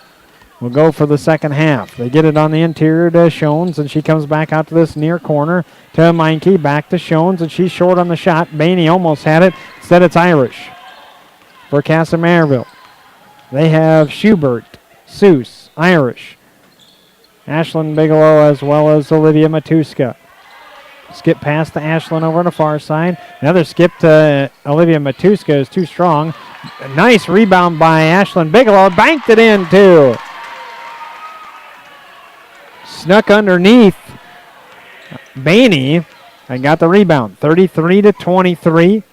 will go for the second half. They get it on the interior to Shones, and she comes back out to this near corner to Meinke, back to Shones, and she's short on the shot. Bainey almost had it. Instead, it's Irish for Kasson. They have Schubert, Seuss, Irish, Ashlyn Bigelow, as well as Olivia Matuska. Skip past to Ashlyn over on the far side. Another skip to Olivia Matuska is too strong. A nice rebound by Ashlyn Bigelow. Banked it in, too. Snuck underneath Bainey and got the rebound. 33-23.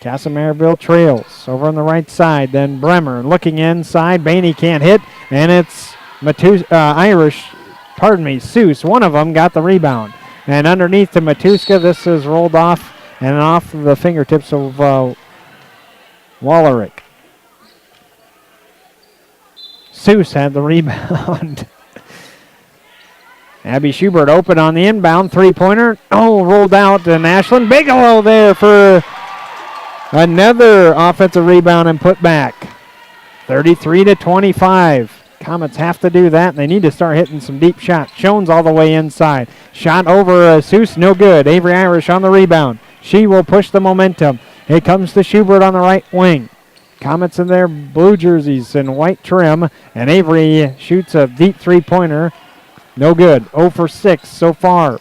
Kasson trails over on the right side. Then Bremer looking inside. Bainey can't hit, and it's Seuss. One of them got the rebound. And underneath to Matuska, this is rolled off and off the fingertips of Wallerick. Seuss had the rebound. Abby Schubert open on the inbound three-pointer. Oh, rolled out, and Ashlyn Bigelow there for another offensive rebound and put back. 33-25. Komets have to do that, and they need to start hitting some deep shots. Shones all the way inside. Shot over Seuss, no good. Avery Irish on the rebound. She will push the momentum. It comes to Schubert on the right wing. Komets in their blue jerseys and white trim, and Avery shoots a deep three-pointer. No good. 0 for 6 so far.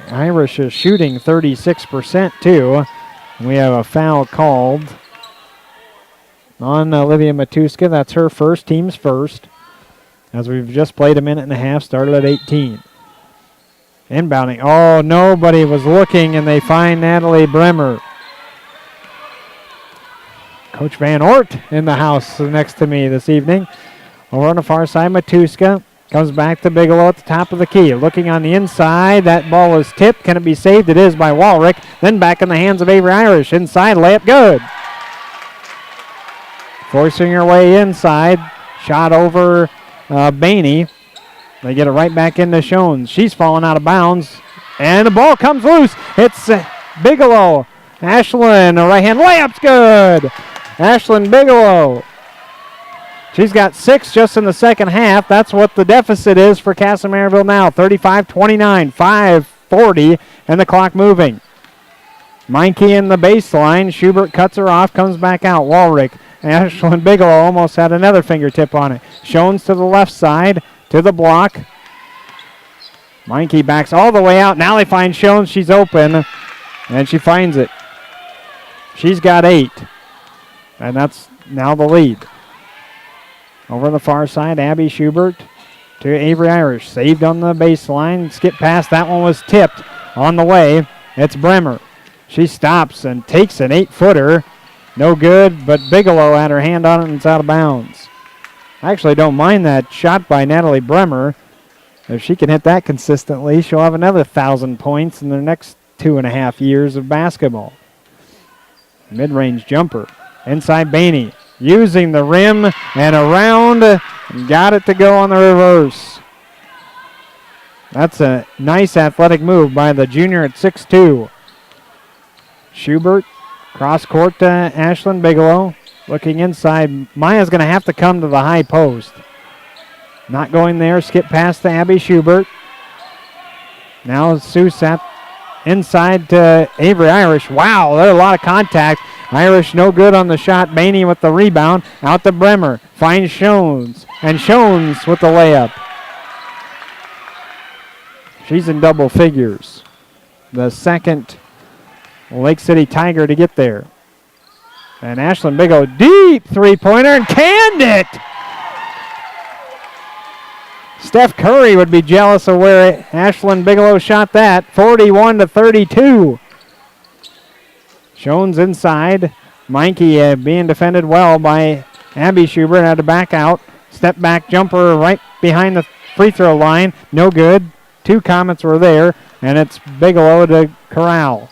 Irish is shooting 36% too. We have a foul called on Olivia Matuska. That's her first, team's first. As we've just played a minute and a half, started at 18. Inbounding. Oh, nobody was looking, and they find Natalie Bremer. Coach Van Ort in the house next to me this evening. Over on the far side, Matuska comes back to Bigelow at the top of the key. Looking on the inside, that ball is tipped. Can it be saved? It is by Walrick. Then back in the hands of Avery Irish. Inside, layup good. Forcing her way inside. Shot over Bainey. They get it right back into Shones. She's falling out of bounds. And the ball comes loose. It's Bigelow. Ashlyn, a right hand layup's good. Ashlyn Bigelow. She's got 6 just in the second half. That's what the deficit is for Kasson now. 35-29, 5:40, and the clock moving. Meinke in the baseline. Schubert cuts her off, comes back out. Walrick. Ashlyn Bigelow almost had another fingertip on it. Shones to the left side, to the block. Meinke backs all the way out. Now they find Shones. She's open, and she finds it. She's got 8, and that's now the lead. Over on the far side, Abby Schubert to Avery Irish. Saved on the baseline. Skip past. That one was tipped on the way. It's Bremer. She stops and takes an 8-footer. No good, but Bigelow had her hand on it and it's out of bounds. I actually don't mind that shot by Natalie Bremer. If she can hit that consistently, she'll have another 1,000 points in the next 2.5 years of basketball. Mid-range jumper. Inside Bainey. Using the rim and around. Got it to go on the reverse. That's a nice athletic move by the junior at 6'2". Schubert, cross court to Ashlyn Bigelow. Looking inside. Maya's going to have to come to the high post. Not going there. Skip past to Abby Schubert. Now Seuss at inside to Avery Irish. Wow, there's a lot of contact. Irish no good on the shot. Bainey with the rebound. Out to Bremer. Finds Shones. And Shones with the layup. She's in double figures. The second Lake City Tiger to get there. And Ashlyn Bigelow, deep three-pointer and canned it! Steph Curry would be jealous of where Ashlyn Bigelow shot that. 41-32. Shones inside. Meinke being defended well by Abby Schubert. Had to back out. Step back jumper right behind the free throw line. No good. 2 Komets were there. And it's Bigelow to corral.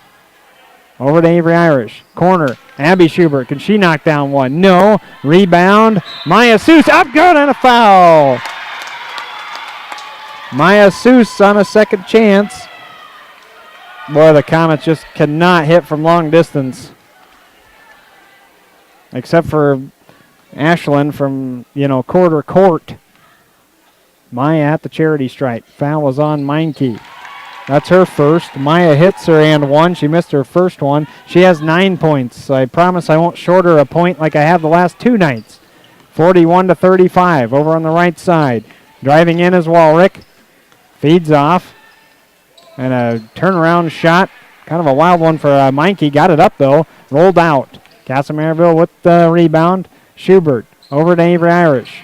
Over to Avery Irish. Corner. Abby Schubert. Can she knock down one? No. Rebound. Maya Seuss up good and a foul. Maya Seuss on a second chance. Boy, the Komets just cannot hit from long distance. Except for Ashlyn from, quarter court. Maya at the charity stripe. Foul was on Meinke. That's her first. Maya hits her and one. She missed her first one. She has 9 points. I promise I won't short her a point like I have the last 2 nights. 41-35 over on the right side. Driving in is Walrick. Feeds off. And a turnaround shot. Kind of a wild one for Meinke. Got it up, though. Rolled out. Kasson with the rebound. Schubert over to Avery Irish.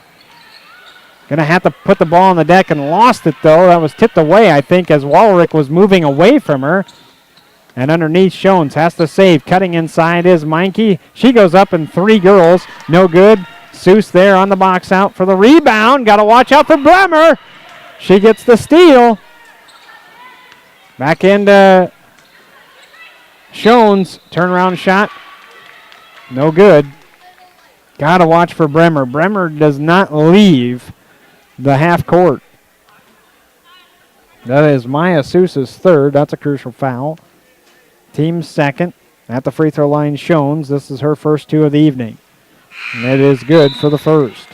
Going to have to put the ball on the deck and lost it, though. That was tipped away, I think, as Walrick was moving away from her. And underneath, Shones has to save. Cutting inside is Meinke. She goes up in 3 girls. No good. Seuss there on the box out for the rebound. Got to watch out for Bremer. She gets the steal. Back into Shones. Turnaround shot. No good. Got to watch for Bremer. Bremer does not leave the half court. That is Maya Seuss's third. That's a crucial foul. Team second. At the free throw line, Shones. This is her first 2 of the evening. And it is good for the first.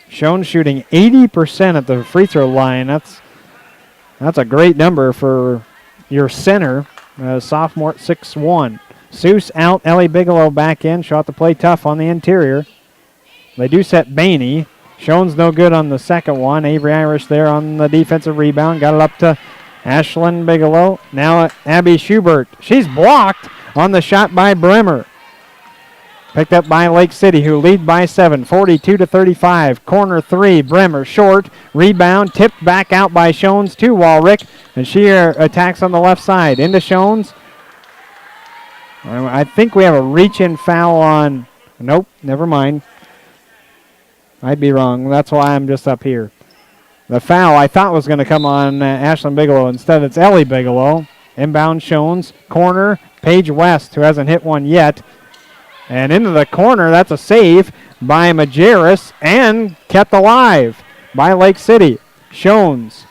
Shones shooting 80% at the free throw line. That's a great number for your center. Sophomore at 6'1". Seuss out. Ellie Bigelow back in. She'll have to play tough on the interior. They do set Bainey. Shones no good on the second one. Avery Irish there on the defensive rebound. Got it up to Ashlyn Bigelow. Now Abby Schubert. She's blocked on the shot by Bremer. Picked up by Lake City, who lead by 7, 42-35. Corner 3, Bremer short. Rebound, tipped back out by Shones to Walrick. And she attacks on the left side. Into Shones. I think we have a reach-in foul on... Nope, never mind. I'd be wrong. That's why I'm just up here. The foul I thought was going to come on Ashlyn Bigelow. Instead, it's Ellie Bigelow. Inbound Shones. Corner, Paige West, who hasn't hit one yet. And into the corner, that's a save by Majerus and kept alive by Lake City. Shones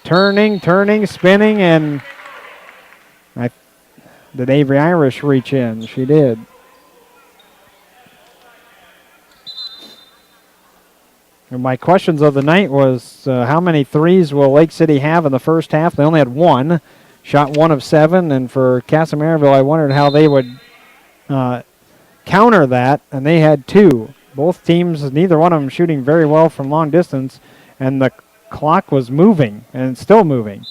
turning, spinning, and did Avery Irish reach in? She did. And my questions of the night was how many threes will Lake City have in the first half? They only had 1. Shot 1 of 7. And for Kasson I wondered how they would counter that. And they had 2. Both teams, neither one of them shooting very well from long distance. And the clock was moving, and it's still moving.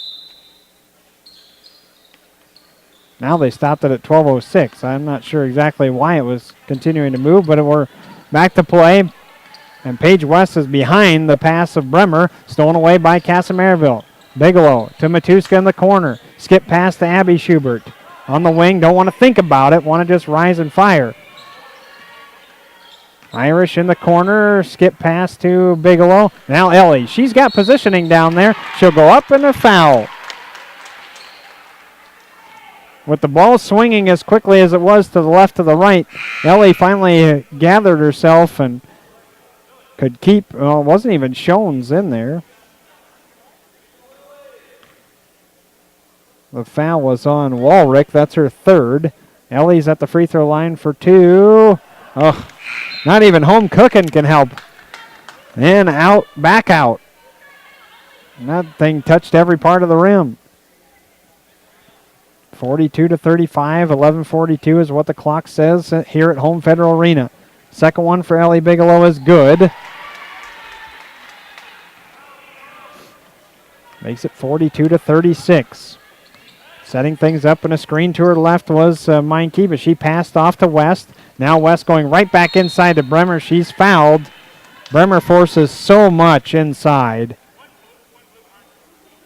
Now they stopped it at 12:06. I'm not sure exactly why it was continuing to move, but we're back to play. And Paige West is behind the pass of Bremer, stolen away by Kasson Bigelow to Matuska in the corner. Skip pass to Abby Schubert. On the wing, don't want to think about it, want to just rise and fire. Irish in the corner, skip pass to Bigelow. Now Ellie, she's got positioning down there. She'll go up and a foul. With the ball swinging as quickly as it was to the left to the right, Ellie finally gathered herself and could keep, well, it wasn't even Shones in there. The foul was on Walrick. That's her third. Ellie's at the free throw line for 2. Oh, not even home cooking can help. And out, back out. And that thing touched every part of the rim. 42-35, 11:42 is what the clock says here at home Federal Arena. Second one for Ellie Bigelow is good. Makes it 42-36. Setting things up in a screen to her left was Meinke, but she passed off to West. Now West going right back inside to Bremer. She's fouled. Bremer forces so much inside.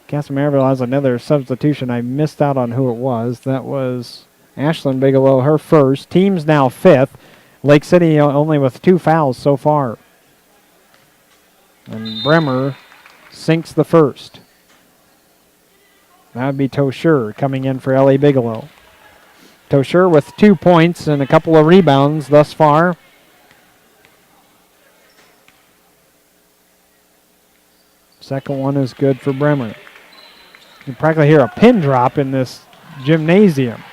Kasson Mantorville has another substitution. I missed out on who it was. That was Ashlyn Bigelow, her first. Team's now fifth. Lake City only with 2 fouls so far. And Bremer sinks the first. That would be Tosher coming in for Ellie Bigelow. Tosher with 2 points and a couple of rebounds thus far. Second one is good for Bremer. You can practically hear a pin drop in this gymnasium.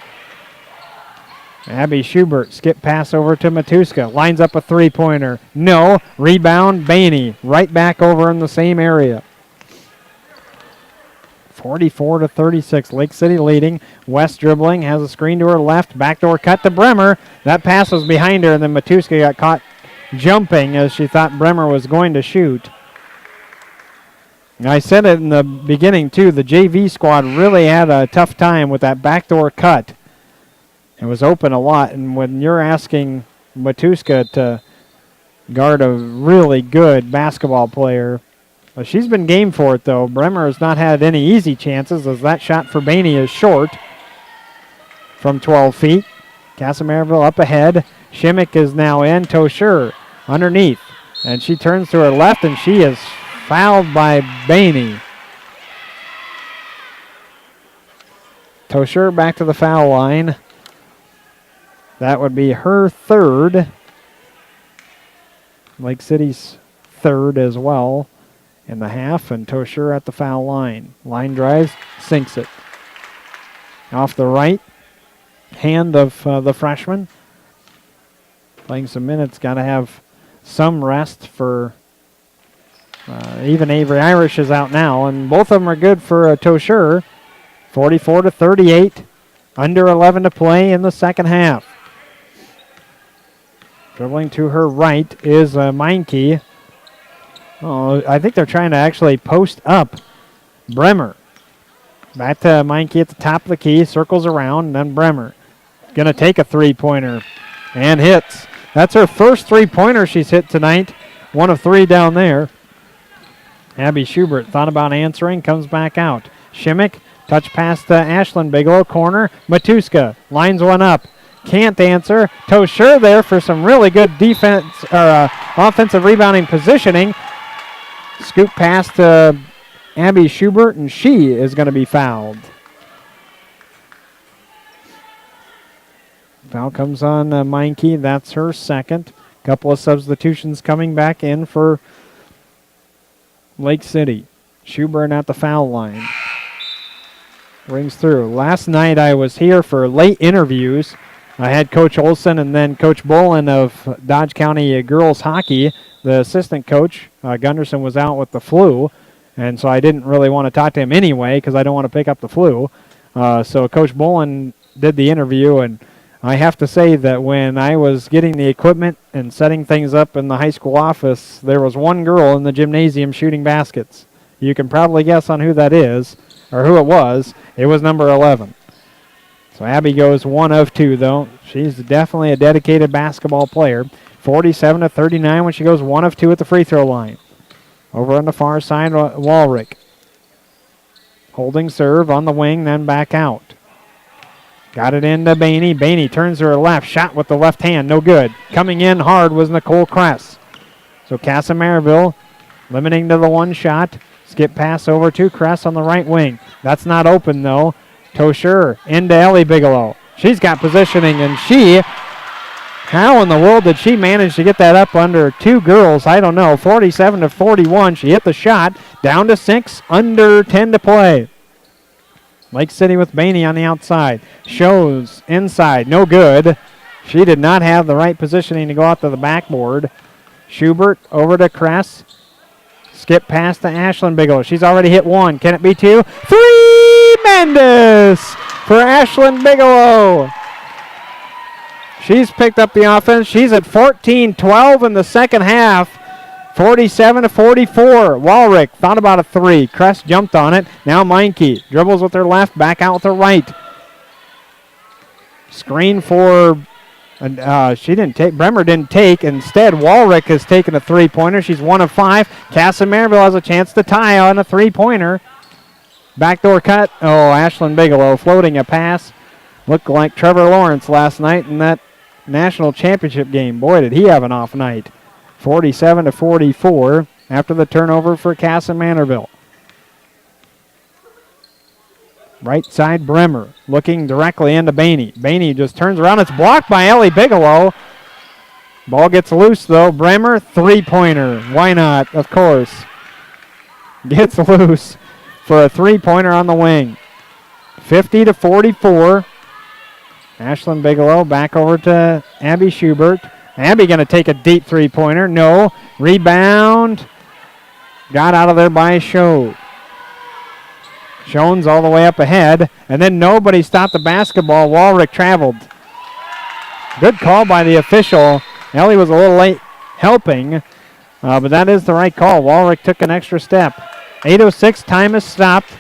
Abby Schubert, skip pass over to Matuska. Lines up a three-pointer. No. Rebound, Bainey. Right back over in the same area. 44-36. Lake City leading. West dribbling. Has a screen to her left. Backdoor cut to Bremer. That pass was behind her, and then Matuska got caught jumping as she thought Bremer was going to shoot. I said it in the beginning, too. The JV squad really had a tough time with that backdoor cut. It was open a lot, and when you're asking Matuska to guard a really good basketball player, well, she's been game for it, though. Bremer has not had any easy chances as that shot for Bainey is short from 12 feet. Kasson Mantorville up ahead. Shimmick is now in. Tosher underneath, and she turns to her left, and she is fouled by Bainey. Tosher back to the foul line. That would be her third. Lake City's third as well in the half, and Tosher at the foul line. Line drives, sinks it. Off the right hand of the freshman. Playing some minutes, got to have some rest for even Avery Irish is out now, and both of them are good for Tosher. 44-38, under 11 to play in the second half. Dribbling to her right is Meinke. Oh, I think they're trying to actually post up Bremer. Back to Meinke at the top of the key, circles around, and then Bremer. Going to take a three-pointer and hits. That's her first three-pointer she's hit tonight. 1 of 3 down there. Abby Schubert thought about answering, comes back out. Shimmick, touch pass to Ashlyn Bigelow, corner. Matuska lines one up. Can't answer. Tosher there for some really good defense or offensive rebounding positioning. Scoop pass to Abby Schubert, and she is going to be fouled. Foul comes on Meinke. That's her second. Couple of substitutions coming back in for Lake City. Schubert at the foul line. Rings through. Last night I was here for late interviews. I had Coach Olson and then Coach Bolin of Dodge County girls hockey. The assistant coach, Gunderson, was out with the flu, and so I didn't really want to talk to him anyway because I don't want to pick up the flu. So Coach Bolin did the interview, and I have to say that when I was getting the equipment and setting things up in the high school office, there was one girl in the gymnasium shooting baskets. You can probably guess on who that is, or who it was. It was number 11. So Abby goes 1 of 2, though. She's definitely a dedicated basketball player. 47-39 when she goes 1 of 2 at the free throw line. Over on the far side, Walrick. Holding serve on the wing, then back out. Got it into Bainey. Bainey turns to her left. Shot with the left hand. No good. Coming in hard was Nicole Kress. So Kasson Mantorville limiting to the one shot. Skip pass over to Kress on the right wing. That's not open, though. Tosher into Ellie Bigelow. She's got positioning, and how in the world did she manage to get that up under two girls? I don't know. 47-41. She hit the shot. Down to 6. Under 10 to play. Lake City with Bainey on the outside. Shows inside. No good. She did not have the right positioning to go out to the backboard. Schubert over to Kress. Skip past to Ashlyn Bigelow. She's already hit 1. Can it be 2? 3! Mendes for Ashlyn Bigelow. She's picked up the offense. She's at 14-12 in the second half. 47-44. Walrick thought about a 3. Kress jumped on it. Now Meinke dribbles with her left, back out with her right. Screen for, she didn't take, Bremer didn't take. Instead, Walrick has taken a 3-pointer. She's 1 of 5. Kasson Mantorville has a chance to tie on a 3-pointer. Backdoor cut. Oh, Ashlyn Bigelow floating a pass. Looked like Trevor Lawrence last night in that national championship game. Boy, did he have an off night. 47-44 after the turnover for Kasson Mantorville. Right side, Bremer looking directly into Bainey. Bainey just turns around. It's blocked by Ellie Bigelow. Ball gets loose, though. Bremer, 3-pointer. Why not? Of course. Gets loose for a 3-pointer on the wing. 50-44. Ashlyn Bigelow back over to Abby Schubert. Abby going to take a deep 3-pointer. No. Rebound. Got out of there by Show. Shones all the way up ahead. And then nobody stopped the basketball. Walrick traveled. Good call by the official. Ellie was a little late helping. But that is the right call. Walrick took an extra step. 8:06. Time is stopped.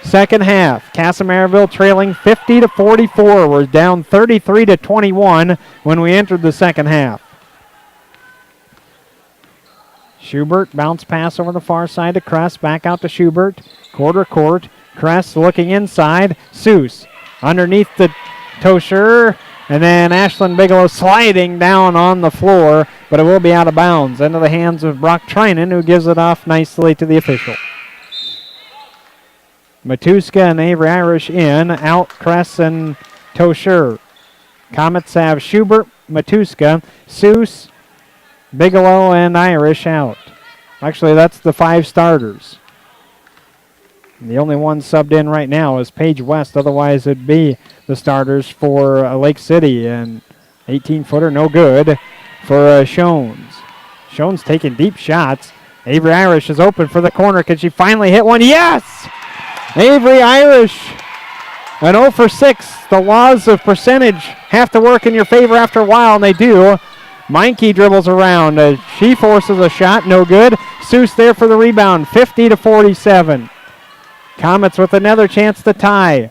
Second half, Kasson Mantorville trailing 50-44. We're down 33-21 when we entered the second half. Schubert bounce pass over the far side to Kress. Back out to Schubert. Quarter court. Kress looking inside. Seuss underneath the Tosher. And then Ashlyn Bigelow sliding down on the floor, but it will be out of bounds. Into the hands of Brock Trinan, who gives it off nicely to the official. Matuska and Avery Irish in. Out Kress and Tosher. Komets have Schubert, Matuska, Seuss, Bigelow, and Irish out. Actually, that's the 5 starters. And the only one subbed in right now is Paige West. Otherwise, it'd be the starters for Lake City. And 18-footer, no good for Shones. Shones taking deep shots. Avery Irish is open for the corner. Can she finally hit one? Yes! Avery Irish, an 0 for 6. The laws of percentage have to work in your favor after a while, and they do. Meinke dribbles around. She forces a shot, no good. Seuss there for the rebound, 50-47. Komets with another chance to tie.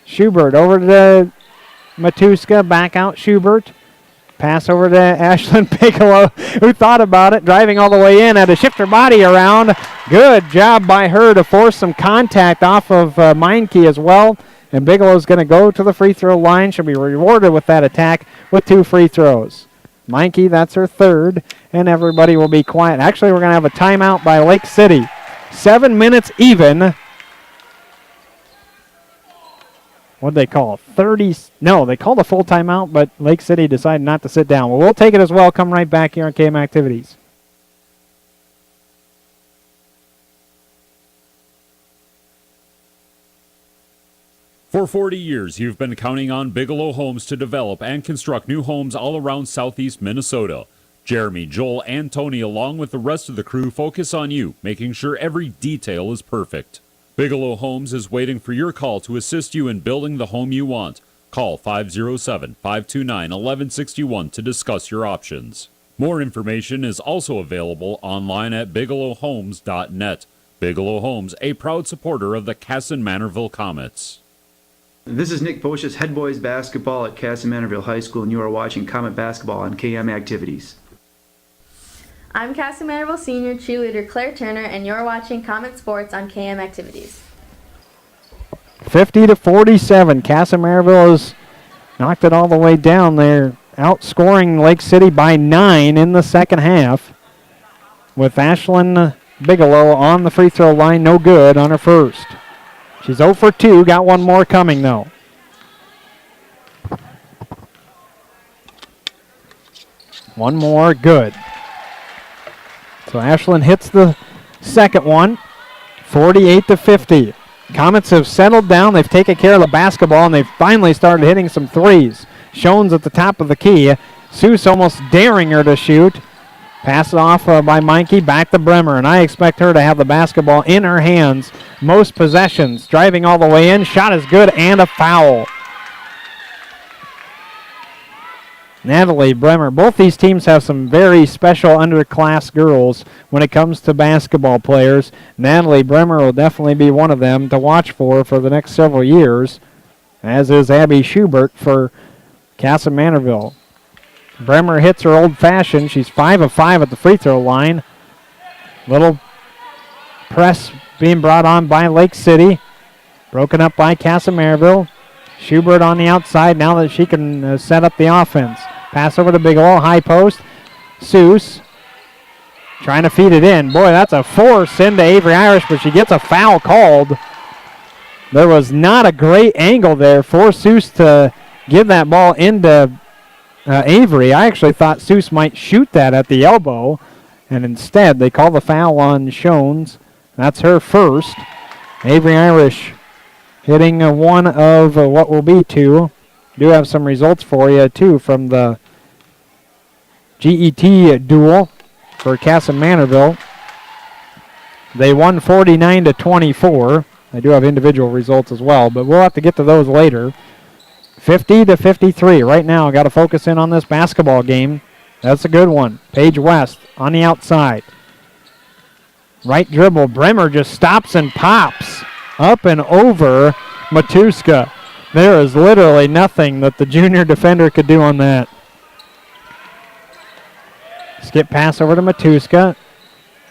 Schubert over to Matuska, back out Schubert. Pass over to Ashlyn Bigelow, who thought about it, driving all the way in, had to shift her body around. Good job by her to force some contact off of Meinke as well. And Bigelow's going to go to the free throw line. She'll be rewarded with that attack with 2 free throws. Meinke, that's her 3rd, and everybody will be quiet. Actually, we're going to have a timeout by Lake City. 7 minutes even. What'd they call? 30? No, they called a full timeout, but Lake City decided not to sit down. Well, we'll take it as well. Come right back here on KM Activities. For 40 years, you've been counting on Bigelow Homes to develop and construct new homes all around southeast Minnesota. Jeremy, Joel, and Tony, along with the rest of the crew, focus on you, making sure every detail is perfect. Bigelow Homes is waiting for your call to assist you in building the home you want. Call 507-529-1161 to discuss your options. More information is also available online at bigelowhomes.net. Bigelow Homes, a proud supporter of the Kasson Mantorville Komets. This is Nick Posh's head boys basketball at Kasson Mantorville High School, and you are watching Komet Basketball on KM Activities. I'm Kasson Mantorville Senior cheerleader Claire Turner, and you're watching Komet Sports on KM Activities. 50-47. Kasson Mantorville has knocked it all the way down there, outscoring Lake City by 9 in the second half, with Ashlyn Bigelow on the free throw line, no good on her first. She's 0 for 2, got one more coming though. One more, good. So Ashlyn hits the second one, 48-50. Komets have settled down. They've taken care of the basketball, and they've finally started hitting some threes. Schoen's at the top of the key. Seuss almost daring her to shoot. Pass it off by Meinke, back to Bremer, and I expect her to have the basketball in her hands most possessions. Driving all the way in, shot is good, and a foul. Natalie Bremer. Both these teams have some very special underclass girls when it comes to basketball players. Natalie Bremer will definitely be one of them to watch for the next several years, as is Abby Schubert for Kasson Mantorville. Bremer hits her old-fashioned. She's 5 of 5 at the free throw line. Little press being brought on by Lake City. Broken up by Kasson Mantorville. Schubert on the outside now that she can set up the offense. Pass over to Bigelow, high post. Seuss trying to feed it in. Boy, that's a force into Avery Irish, but she gets a foul called. There was not a great angle there for Seuss to give that ball into Avery. I actually thought Seuss might shoot that at the elbow, and instead they call the foul on Schoens. That's her first. Avery Irish hitting one of what will be two. Do have some results for you, too, from the GET duel for Kasson Mantorville. They won 49-24. I do have individual results as well, but we'll have to get to those later. 50-53. Right now, got to focus in on this basketball game. That's a good one. Paige West on the outside. Right dribble. Bremer just stops and pops up and over Matuska. There is literally nothing that the junior defender could do on that. Skip pass over to Matuska.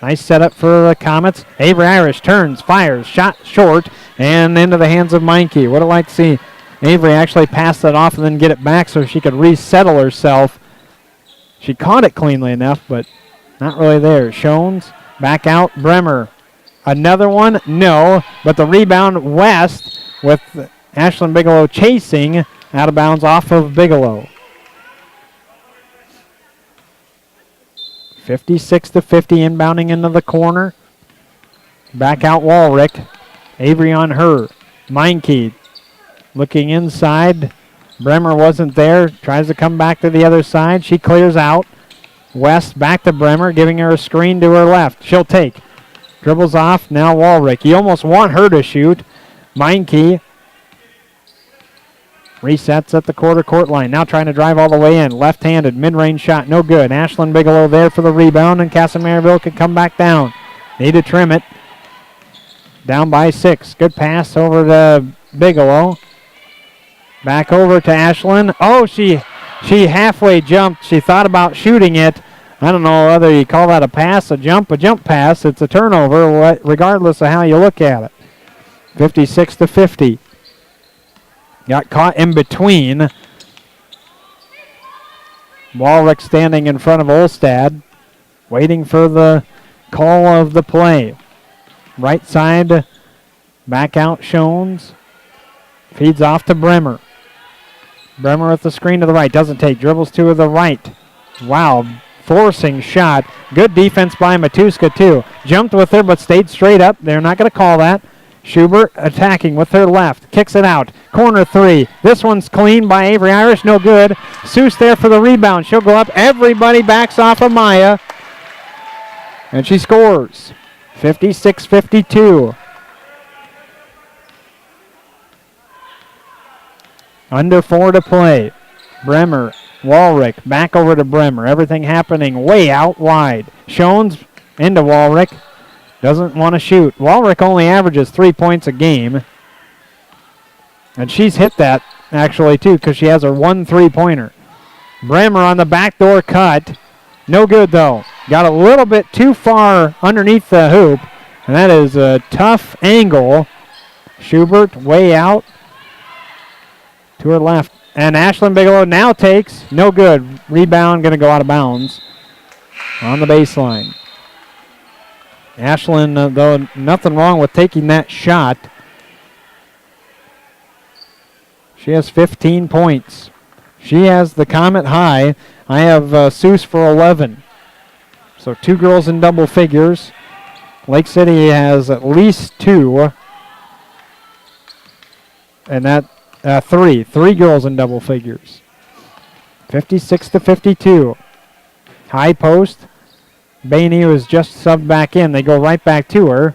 Nice setup for the Komets. Avery Irish turns, fires, shot short, and into the hands of Meinke. Would have liked to see Avery actually pass that off and then get it back so she could resettle herself. She caught it cleanly enough, but not really there. Schoens, back out, Bremer. Another one, no, but the rebound West with Ashlyn Bigelow chasing out of bounds off of Bigelow. 56-50 inbounding into the corner. Back out Walrick. Avery on her. Meinke looking inside. Bremer wasn't there. Tries to come back to the other side. She clears out. West back to Bremer, giving her a screen to her left. She'll take. Dribbles off. Now Walrick. You almost want her to shoot. Meinke resets at the quarter court line. Now trying to drive all the way in. Left-handed, mid-range shot. No good. Ashlyn Bigelow there for the rebound, and Kasson Mantorville can come back down. Need to trim it. Down by 6. Good pass over to Bigelow. Back over to Ashlyn. Oh, she halfway jumped. She thought about shooting it. I don't know whether you call that a pass, a jump pass. It's a turnover, regardless of how you look at it. 56-50. Got caught in between. Walrick standing in front of Olstad, waiting for the call of the play. Right side, back out Schoens. Feeds off to Bremer. Bremer with the screen to the right. Doesn't take. Dribbles to the right. Wow. Forcing shot. Good defense by Matuska, too. Jumped with her, but stayed straight up. They're not going to call that. Schubert attacking with her left. Kicks it out. Corner 3. This one's clean by Avery Irish. No good. Seuss there for the rebound. She'll go up. Everybody backs off of Maya. And she scores. 56-52. Under 4 to play. Bremer, Walrick, back over to Bremer. Everything happening way out wide. Schoens into Walrick. Doesn't want to shoot. Walrick only averages 3 points a game. And she's hit that, actually, too, because she has her 1 3-pointer. Bremer on the backdoor cut. No good, though. Got a little bit too far underneath the hoop. And that is a tough angle Schubert way out to her left. And Ashlyn Bigelow now takes. No good. Rebound going to go out of bounds on the baseline. Ashlyn, though, nothing wrong with taking that shot. She has 15 points. She has the Comet high. I have Seuss for 11. So 2 girls in double figures. Lake City has at least 2. And that 3 girls in double figures. 56-52. High post. Bainey was just subbed back in. They go right back to her.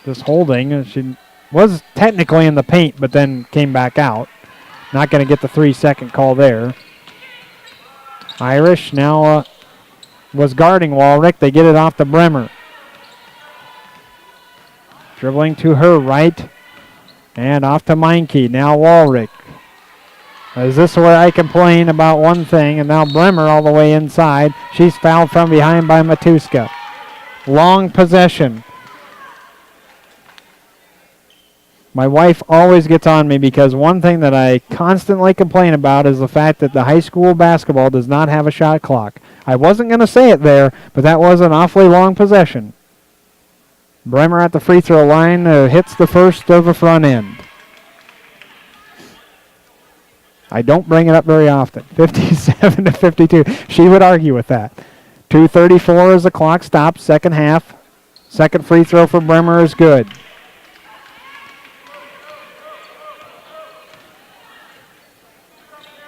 Just holding. She was technically in the paint, but then came back out. Not going to get the 3-second call there. Irish now was guarding Walrick. They get it off to Bremer. Dribbling to her right. And off to Meinke. Now Walrick. Is this where I complain about one thing? And now Bremer all the way inside. She's fouled from behind by Matuska. Long possession. My wife always gets on me because one thing that I constantly complain about is the fact that the high school basketball does not have a shot clock. I wasn't going to say it there, but that was an awfully long possession. Bremer at the free throw line hits the first of the front end. I don't bring it up very often. 57-52. She would argue with that. 2:34 as the clock stops. Second half. Second free throw for Bremer is good.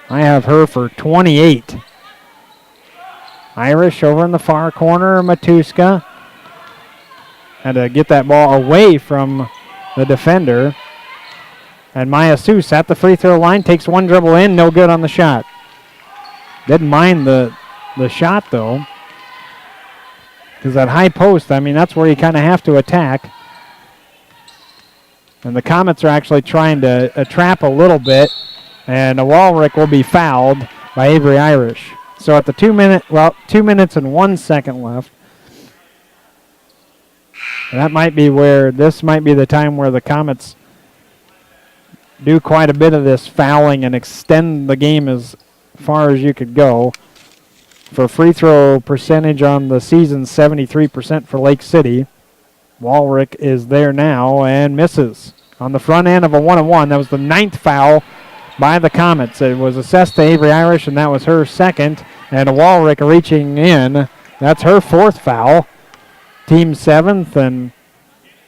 I have her for 28. Irish over in the far corner. Matuska. Had to get that ball away from the defender. And Maya Seuss at the free throw line. Takes one dribble in. No good on the shot. Didn't mind the shot, though. Because that high post, I mean, that's where you kind of have to attack. And the Komets are actually trying to trap a little bit. And Walrick will be fouled by Avery Irish. So at the 2 minutes and 1 second left. And that might be where, this might be the time where the Komets do quite a bit of this fouling and extend the game as far as you could go. For free throw percentage on the season, 73% for Lake City. Walrick is there now and misses on the front end of a 1-on-1. That was the 9th foul by the Komets. It was assessed to Avery Irish, and that was her second. And Walrick reaching in. That's her 4th foul. Team 7th, and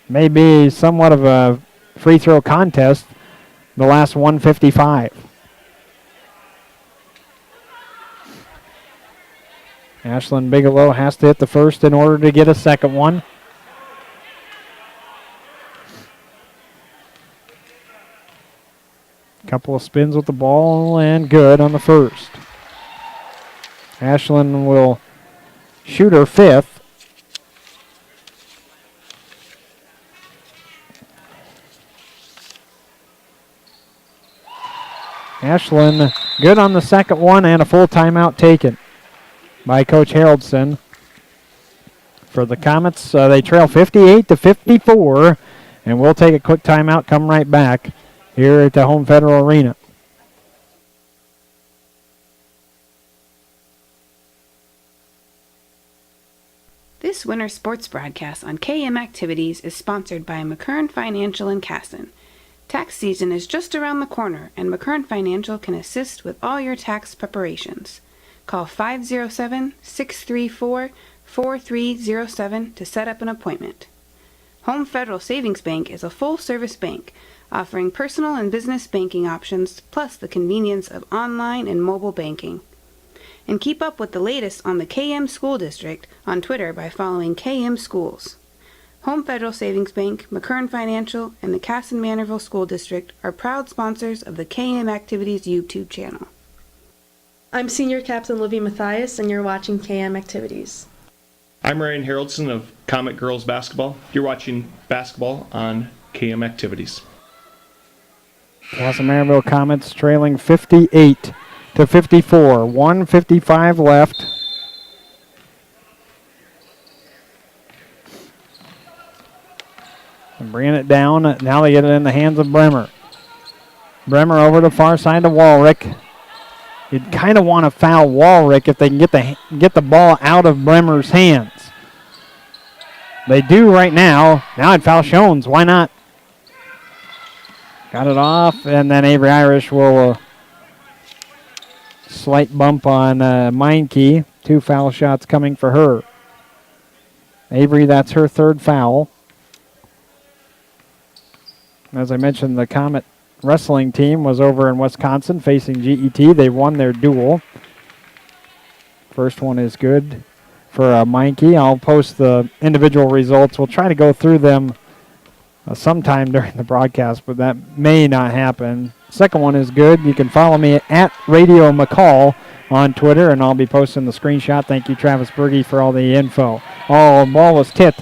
maybe somewhat of a free throw contest. The last 155. Ashlyn Bigelow has to hit the first in order to get a second one. Couple of spins with the ball and good on the first. Ashlyn will shoot her 5th. Ashlyn good on the second one and a full timeout taken by Coach Haroldson. For the Komets, they trail 58-54, and we'll take a quick timeout, come right back here at the Home Federal Arena. This winter sports broadcast on KM Activities is sponsored by McKern Financial in Kasson. Tax season is just around the corner, and McKern Financial can assist with all your tax preparations. Call 507-634-4307 to set up an appointment. Home Federal Savings Bank is a full-service bank offering personal and business banking options plus the convenience of online and mobile banking. And keep up with the latest on the KM School District on Twitter by following KM Schools. Home Federal Savings Bank, McKern Financial, and the Kasson Mantorville School District are proud sponsors of the KM Activities YouTube channel. I'm Senior Captain Livy Mathias, and you're watching KM Activities. I'm Ryan Haroldson of Comet Girls Basketball. You're watching basketball on KM Activities. Kasson Mantorville Komets trailing 58-54. 1:55 left. And bringing it down. Now they get it in the hands of Bremer. Bremer over the far side to Walrick. You'd kind of want to foul Walrick if they can get the ball out of Bremer's hands. They do right now. Now I'd foul Shones. Why not? Got it off, and then Avery Irish will slight bump on Meinke. 2 foul shots coming for her. Avery, that's her 3rd foul. As I mentioned, the Comet wrestling team was over in Wisconsin facing GET. They won their duel. First one is good for Meinke. I'll post the individual results. We'll try to go through them sometime during the broadcast, but that may not happen. Second one is good. You can follow me at Radio McCall on Twitter, and I'll be posting the screenshot. Thank you, Travis Berge, for all the info. Oh, ball was tipped.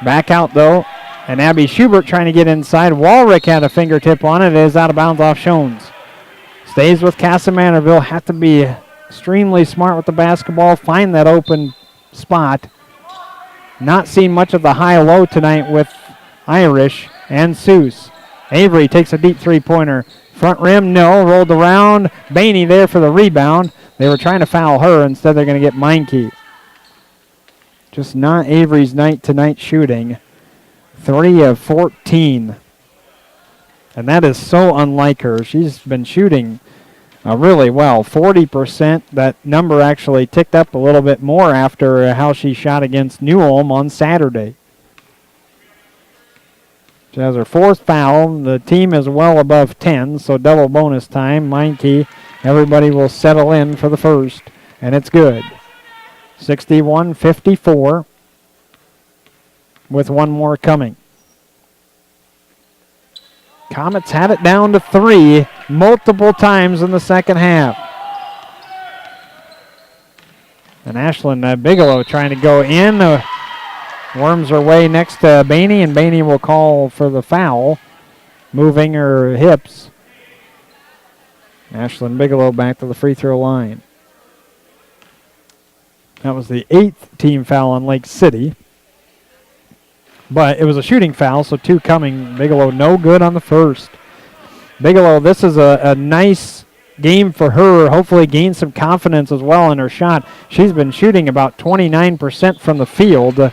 Back out, though. And Abby Schubert trying to get inside. Walrick had a fingertip on it. It is out of bounds off Shones. Stays with Kasson Mantorville. Have to be extremely smart with the basketball. Find that open spot. Not seen much of the high-low tonight with Irish and Seuss. Avery takes a deep three-pointer. Front rim, no. Rolled around. Bainey there for the rebound. They were trying to foul her. Instead, they're going to get Meinke. Just not Avery's night tonight shooting. 3 of 14. And that is so unlike her. She's been shooting really well. 40%. That number actually ticked up a little bit more after how she shot against New Ulm on Saturday. She has her 4th foul. The team is well above 10, so double bonus time. Meinke, everybody will settle in for the first, and it's good. 61-54 with one more coming. Komets had it down to 3 multiple times in the second half. And Ashlyn Bigelow trying to go in. Worms her way next to Bainey, and Bainey will call for the foul, moving her hips. Ashlyn Bigelow back to the free throw line. That was the 8th team foul on Lake City. But it was a shooting foul, so 2 coming. Bigelow no good on the first. Bigelow, this is a nice game for her. Hopefully gain some confidence as well in her shot. She's been shooting about 29% from the field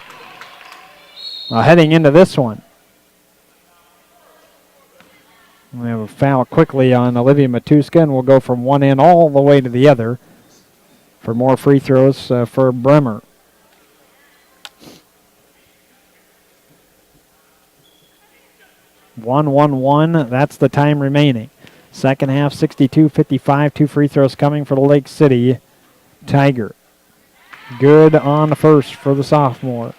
heading into this one. We have a foul quickly on Olivia Matuska, and we'll go from one end all the way to the other for more free throws for Bremer. One. That's the time remaining. Second half, 62-55. 2 free throws coming for the Lake City Tiger. Good on the first for the sophomore.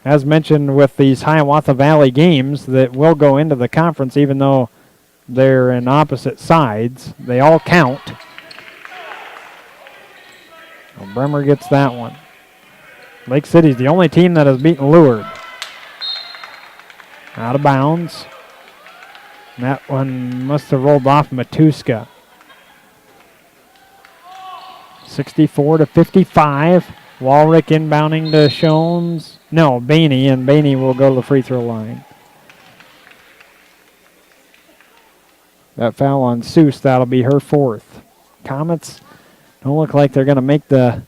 As mentioned with these Hiawatha Valley games that will go into the conference, even though they're in opposite sides, they all count. Well, Bremer gets that one. Lake City's the only team that has beaten Leward. Out of bounds. And that one must have rolled off Matuska. 64-55. Walrick inbounding to Shones. No, Bainey, and Bainey will go to the free throw line. That foul on Seuss, that'll be her 4th. Komets don't look like they're going to make the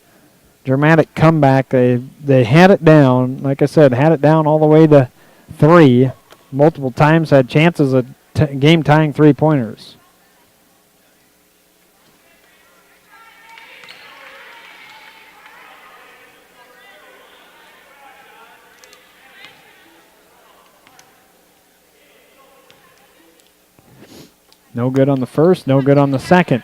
dramatic comeback. They had it down, like I said, had it down all the way to 3. Multiple times had chances of game-tying 3-pointers. No good on the first, no good on the second.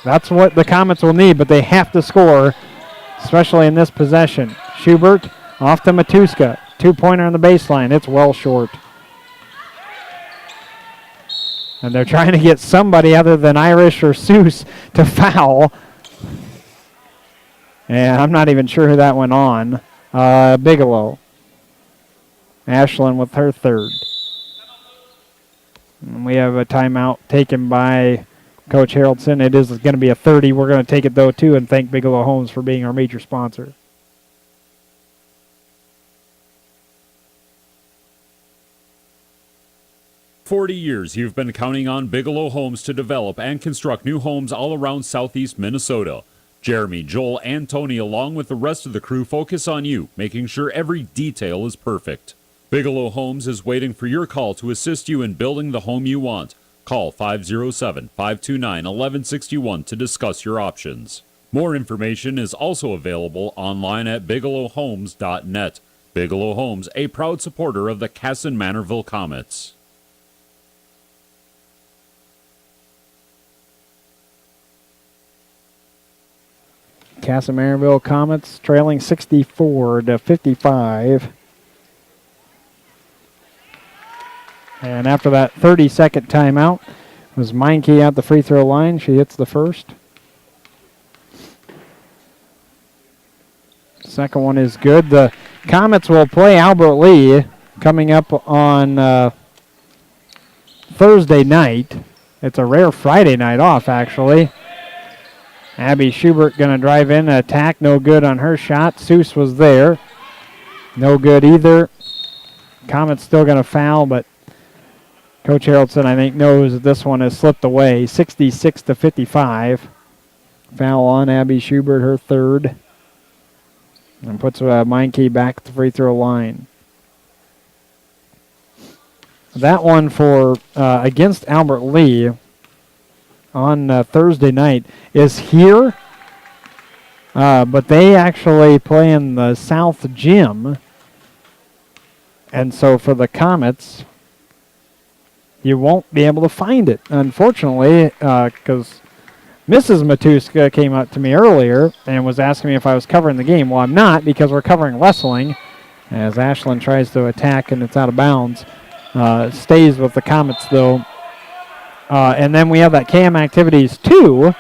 That's what the Komets will need, but they have to score, especially in this possession. Schubert off to Matuska. 2-pointer on the baseline. It's well short. And they're trying to get somebody other than Irish or Seuss to foul. And I'm not even sure who that went on. Bigelow. Ashlyn with her 3rd. And we have a timeout taken by Coach Haraldson. It is going to be a 30. We're going to take it, though, too, and thank Bigelow Homes for being our major sponsor. 40 years you've been counting on Bigelow Homes to develop and construct new homes all around southeast Minnesota. Jeremy, Joel, and Tony, along with the rest of the crew, focus on you, making sure every detail is perfect. Bigelow Homes is waiting for your call to assist you in building the home you want. Call 507-529-1161 to discuss your options. More information is also available online at bigelowhomes.net. Bigelow Homes, a proud supporter of the Kasson Mantorville Komets. Kasson Mantorville Komets trailing 64-55. And after that 30-second timeout, was Meinke at the free throw line. She hits the first. Second one is good. The Komets will play Albert Lee coming up on Thursday night. It's a rare Friday night off, actually. Abby Schubert going to drive in, attack, no good on her shot. Seuss was there. No good either. Komets still going to foul, but Coach Haraldson, I think, knows that this one has slipped away. 66-55. Foul on Abby Schubert, her third. And puts Meinke back at the free throw line. That one for against Albert Lee on Thursday night is here. But they actually play in the South Gym. And so for the Komets, you won't be able to find it, unfortunately, because Mrs. Matuska came up to me earlier and was asking me if I was covering the game. Well, I'm not, because we're covering wrestling, as Ashlyn tries to attack and it's out of bounds. Stays with the Komets, though. And then we have that KM Activities 2,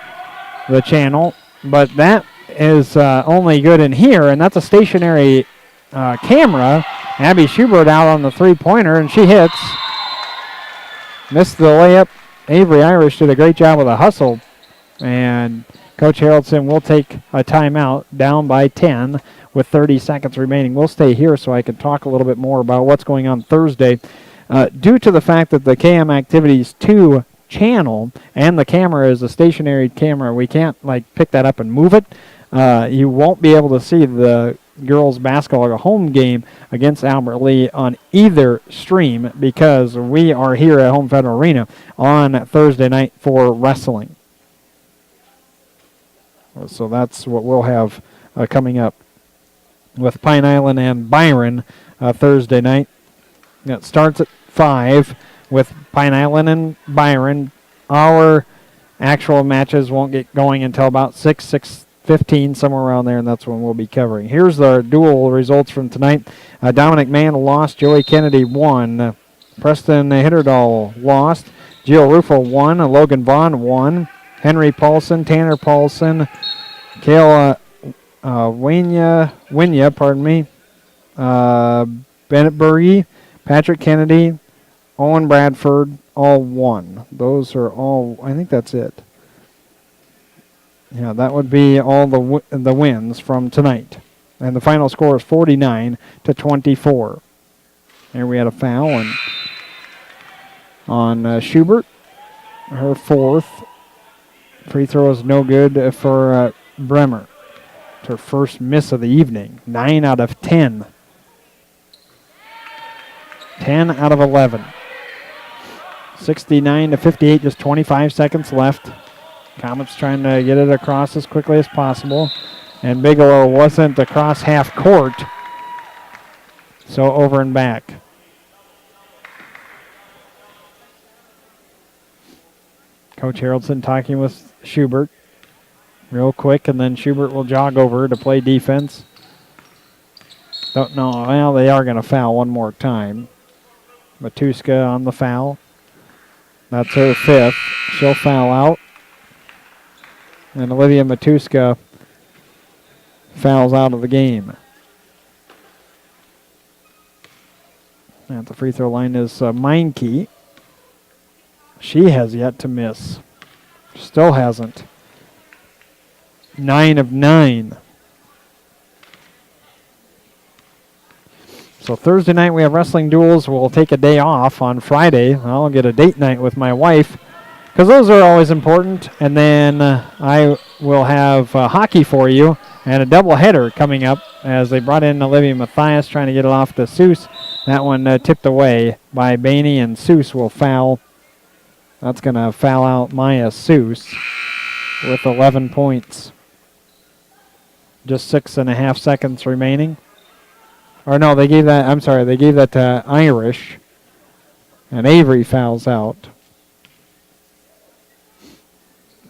the channel, but that is only good in here, and that's a stationary camera. Abby Schubert out on the three-pointer, and she hits. Missed the layup. Avery Irish did a great job with a hustle. And Coach Haraldson will take a timeout down by 10 with 30 seconds remaining. We'll stay here so I can talk a little bit more about what's going on Thursday. Due to the fact that the KM Activities 2 channel and the camera is a stationary camera, we can't pick that up and move it. You won't be able to see the girls basketball home game against Albert Lee on either stream because we are here at Home Federal Arena on Thursday night for wrestling. So that's what we'll have coming up with Pine Island and Byron Thursday night. It starts at 5 with Pine Island and Byron. Our actual matches won't get going until about 6:15, somewhere around there, and that's when we'll be covering. Here's our dual results from tonight. Dominic Mann lost. Joey Kennedy won. Preston Hitterdall lost. Jill Rufo won. Logan Vaughn won. Henry Paulson, Tanner Paulson, Kayla Winya, Bennett Burry, Patrick Kennedy, Owen Bradford, all won. Those are all, I think that's it. Yeah, that would be all the wins from tonight. And the final score is 49-24. Here we had a foul on Schubert, her fourth. Free throw is no good for Bremer. It's her first miss of the evening. 9 out of 10. 10 out of 11. 69-58, just 25 seconds left. Komets trying to get it across as quickly as possible. And Bigelow wasn't across half court. So over and back. Coach Haraldson talking with Schubert real quick, and then Schubert will jog over to play defense. Don't know. Well, they are going to foul one more time. Matuska on the foul. That's her fifth. She'll foul out. And Olivia Matuska fouls out of the game. At the free throw line is Meinke. She has yet to miss. Still hasn't. 9 of 9. So Thursday night we have wrestling duels. We'll take a day off on Friday. I'll get a date night with my wife because those are always important. And then I will have hockey for you and a doubleheader coming up as they brought in Olivia Mathias trying to get it off to Seuss. That one tipped away by Bainey, and Seuss will foul. That's going to foul out Maya Seuss with 11 points. Just 6.5 seconds remaining. Or no, they gave that to Irish. And Avery fouls out.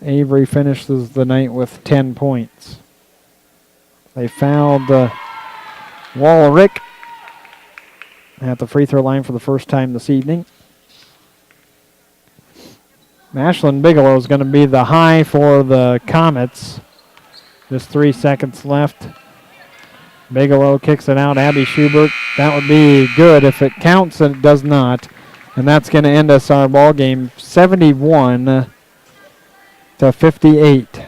Avery finishes the night with 10 points. They fouled Walrick at the free throw line for the first time this evening. Ashlyn Bigelow is going to be the high for the Komets. Just 3 seconds left. Bigelow kicks it out. Abby Schubert. That would be good if it counts, and it does not. And that's going to end us our ball game 71 to 58.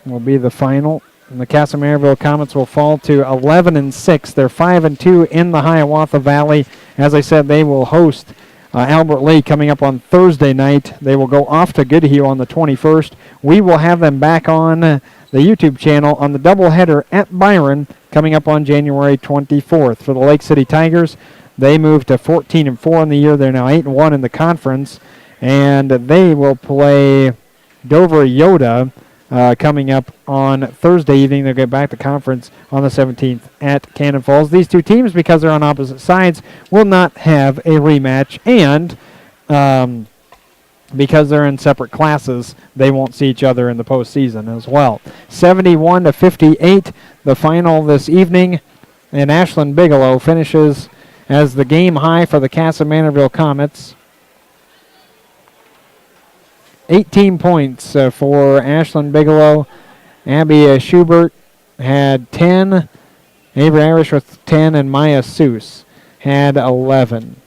Will be the final. And the Kasson Mantorville Komets will fall to 11-6. They're 5-2 in the Hiawatha Valley. As I said, they will host Albert Lee coming up on Thursday night. They will go off to Goodhue on the 21st. We will have them back on the YouTube channel on the doubleheader at Byron coming up on January 24th. For the Lake City Tigers, they moved to 14-4 in the year. They're now 8-1 in the conference. And they will play Dover Yoda coming up on Thursday evening. They'll get back to conference on the 17th at Cannon Falls. These two teams, because they're on opposite sides, will not have a rematch. And because they're in separate classes, they won't see each other in the postseason as well. 71 to 58, the final this evening. And Ashlyn Bigelow finishes as the game high for the Kasson Mantorville Komets. 18 points for Ashlyn Bigelow. Abby Schubert had 10. Avery Irish with 10, and Maya Seuss had 11.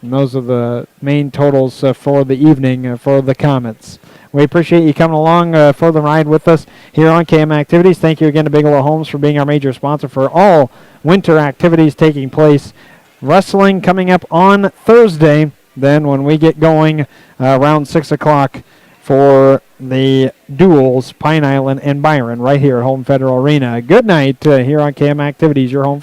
And those are the main totals for the evening for the Komets. We appreciate you coming along for the ride with us here on KM Activities. Thank you again to Bigelow Homes for being our major sponsor for all winter activities taking place. Wrestling coming up on Thursday. Then when we get going around 6 o'clock for the duels, Pine Island and Byron, right here at Home Federal Arena. Good night here on KM Activities, your home